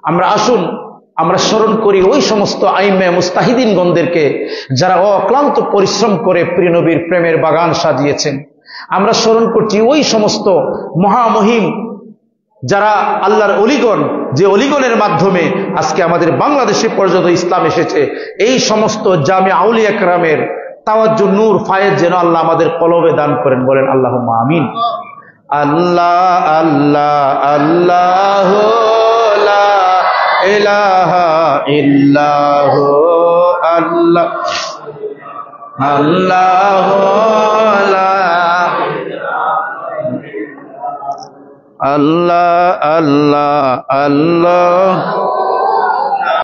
আমরা আসুন, আমরা স্মরণ করি ওই সমস্ত আইমে মুস্তাহিদিনগণদেরকে, যারা অক্লান্ত পরিশ্রম করে প্রিয় নবীর প্রেমের বাগান সাজিয়েছেন। আমরা স্মরণ করছি ওই সমস্ত মহামহিম যারা আল্লাহর অলিগণ, যে অলিগণের মাধ্যমে আজকে আমাদের বাংলাদেশে পর্যন্ত ইসলাম এসেছে। এই সমস্ত জামে আউলিয়া কেরামের তাওয়াজ্জুহ নূর ফায়েজ যেন আল্লাহ আমাদের কলবে দান করেন। বলেন আল্লাহুম্মা আমিন। আল্লাহ আল্লাহ আল্লাহ লা ইলাহা ইল্লাহু আল্লাহ আল্লাহ লা আল্লাহ আল্লাহ আল্লাহ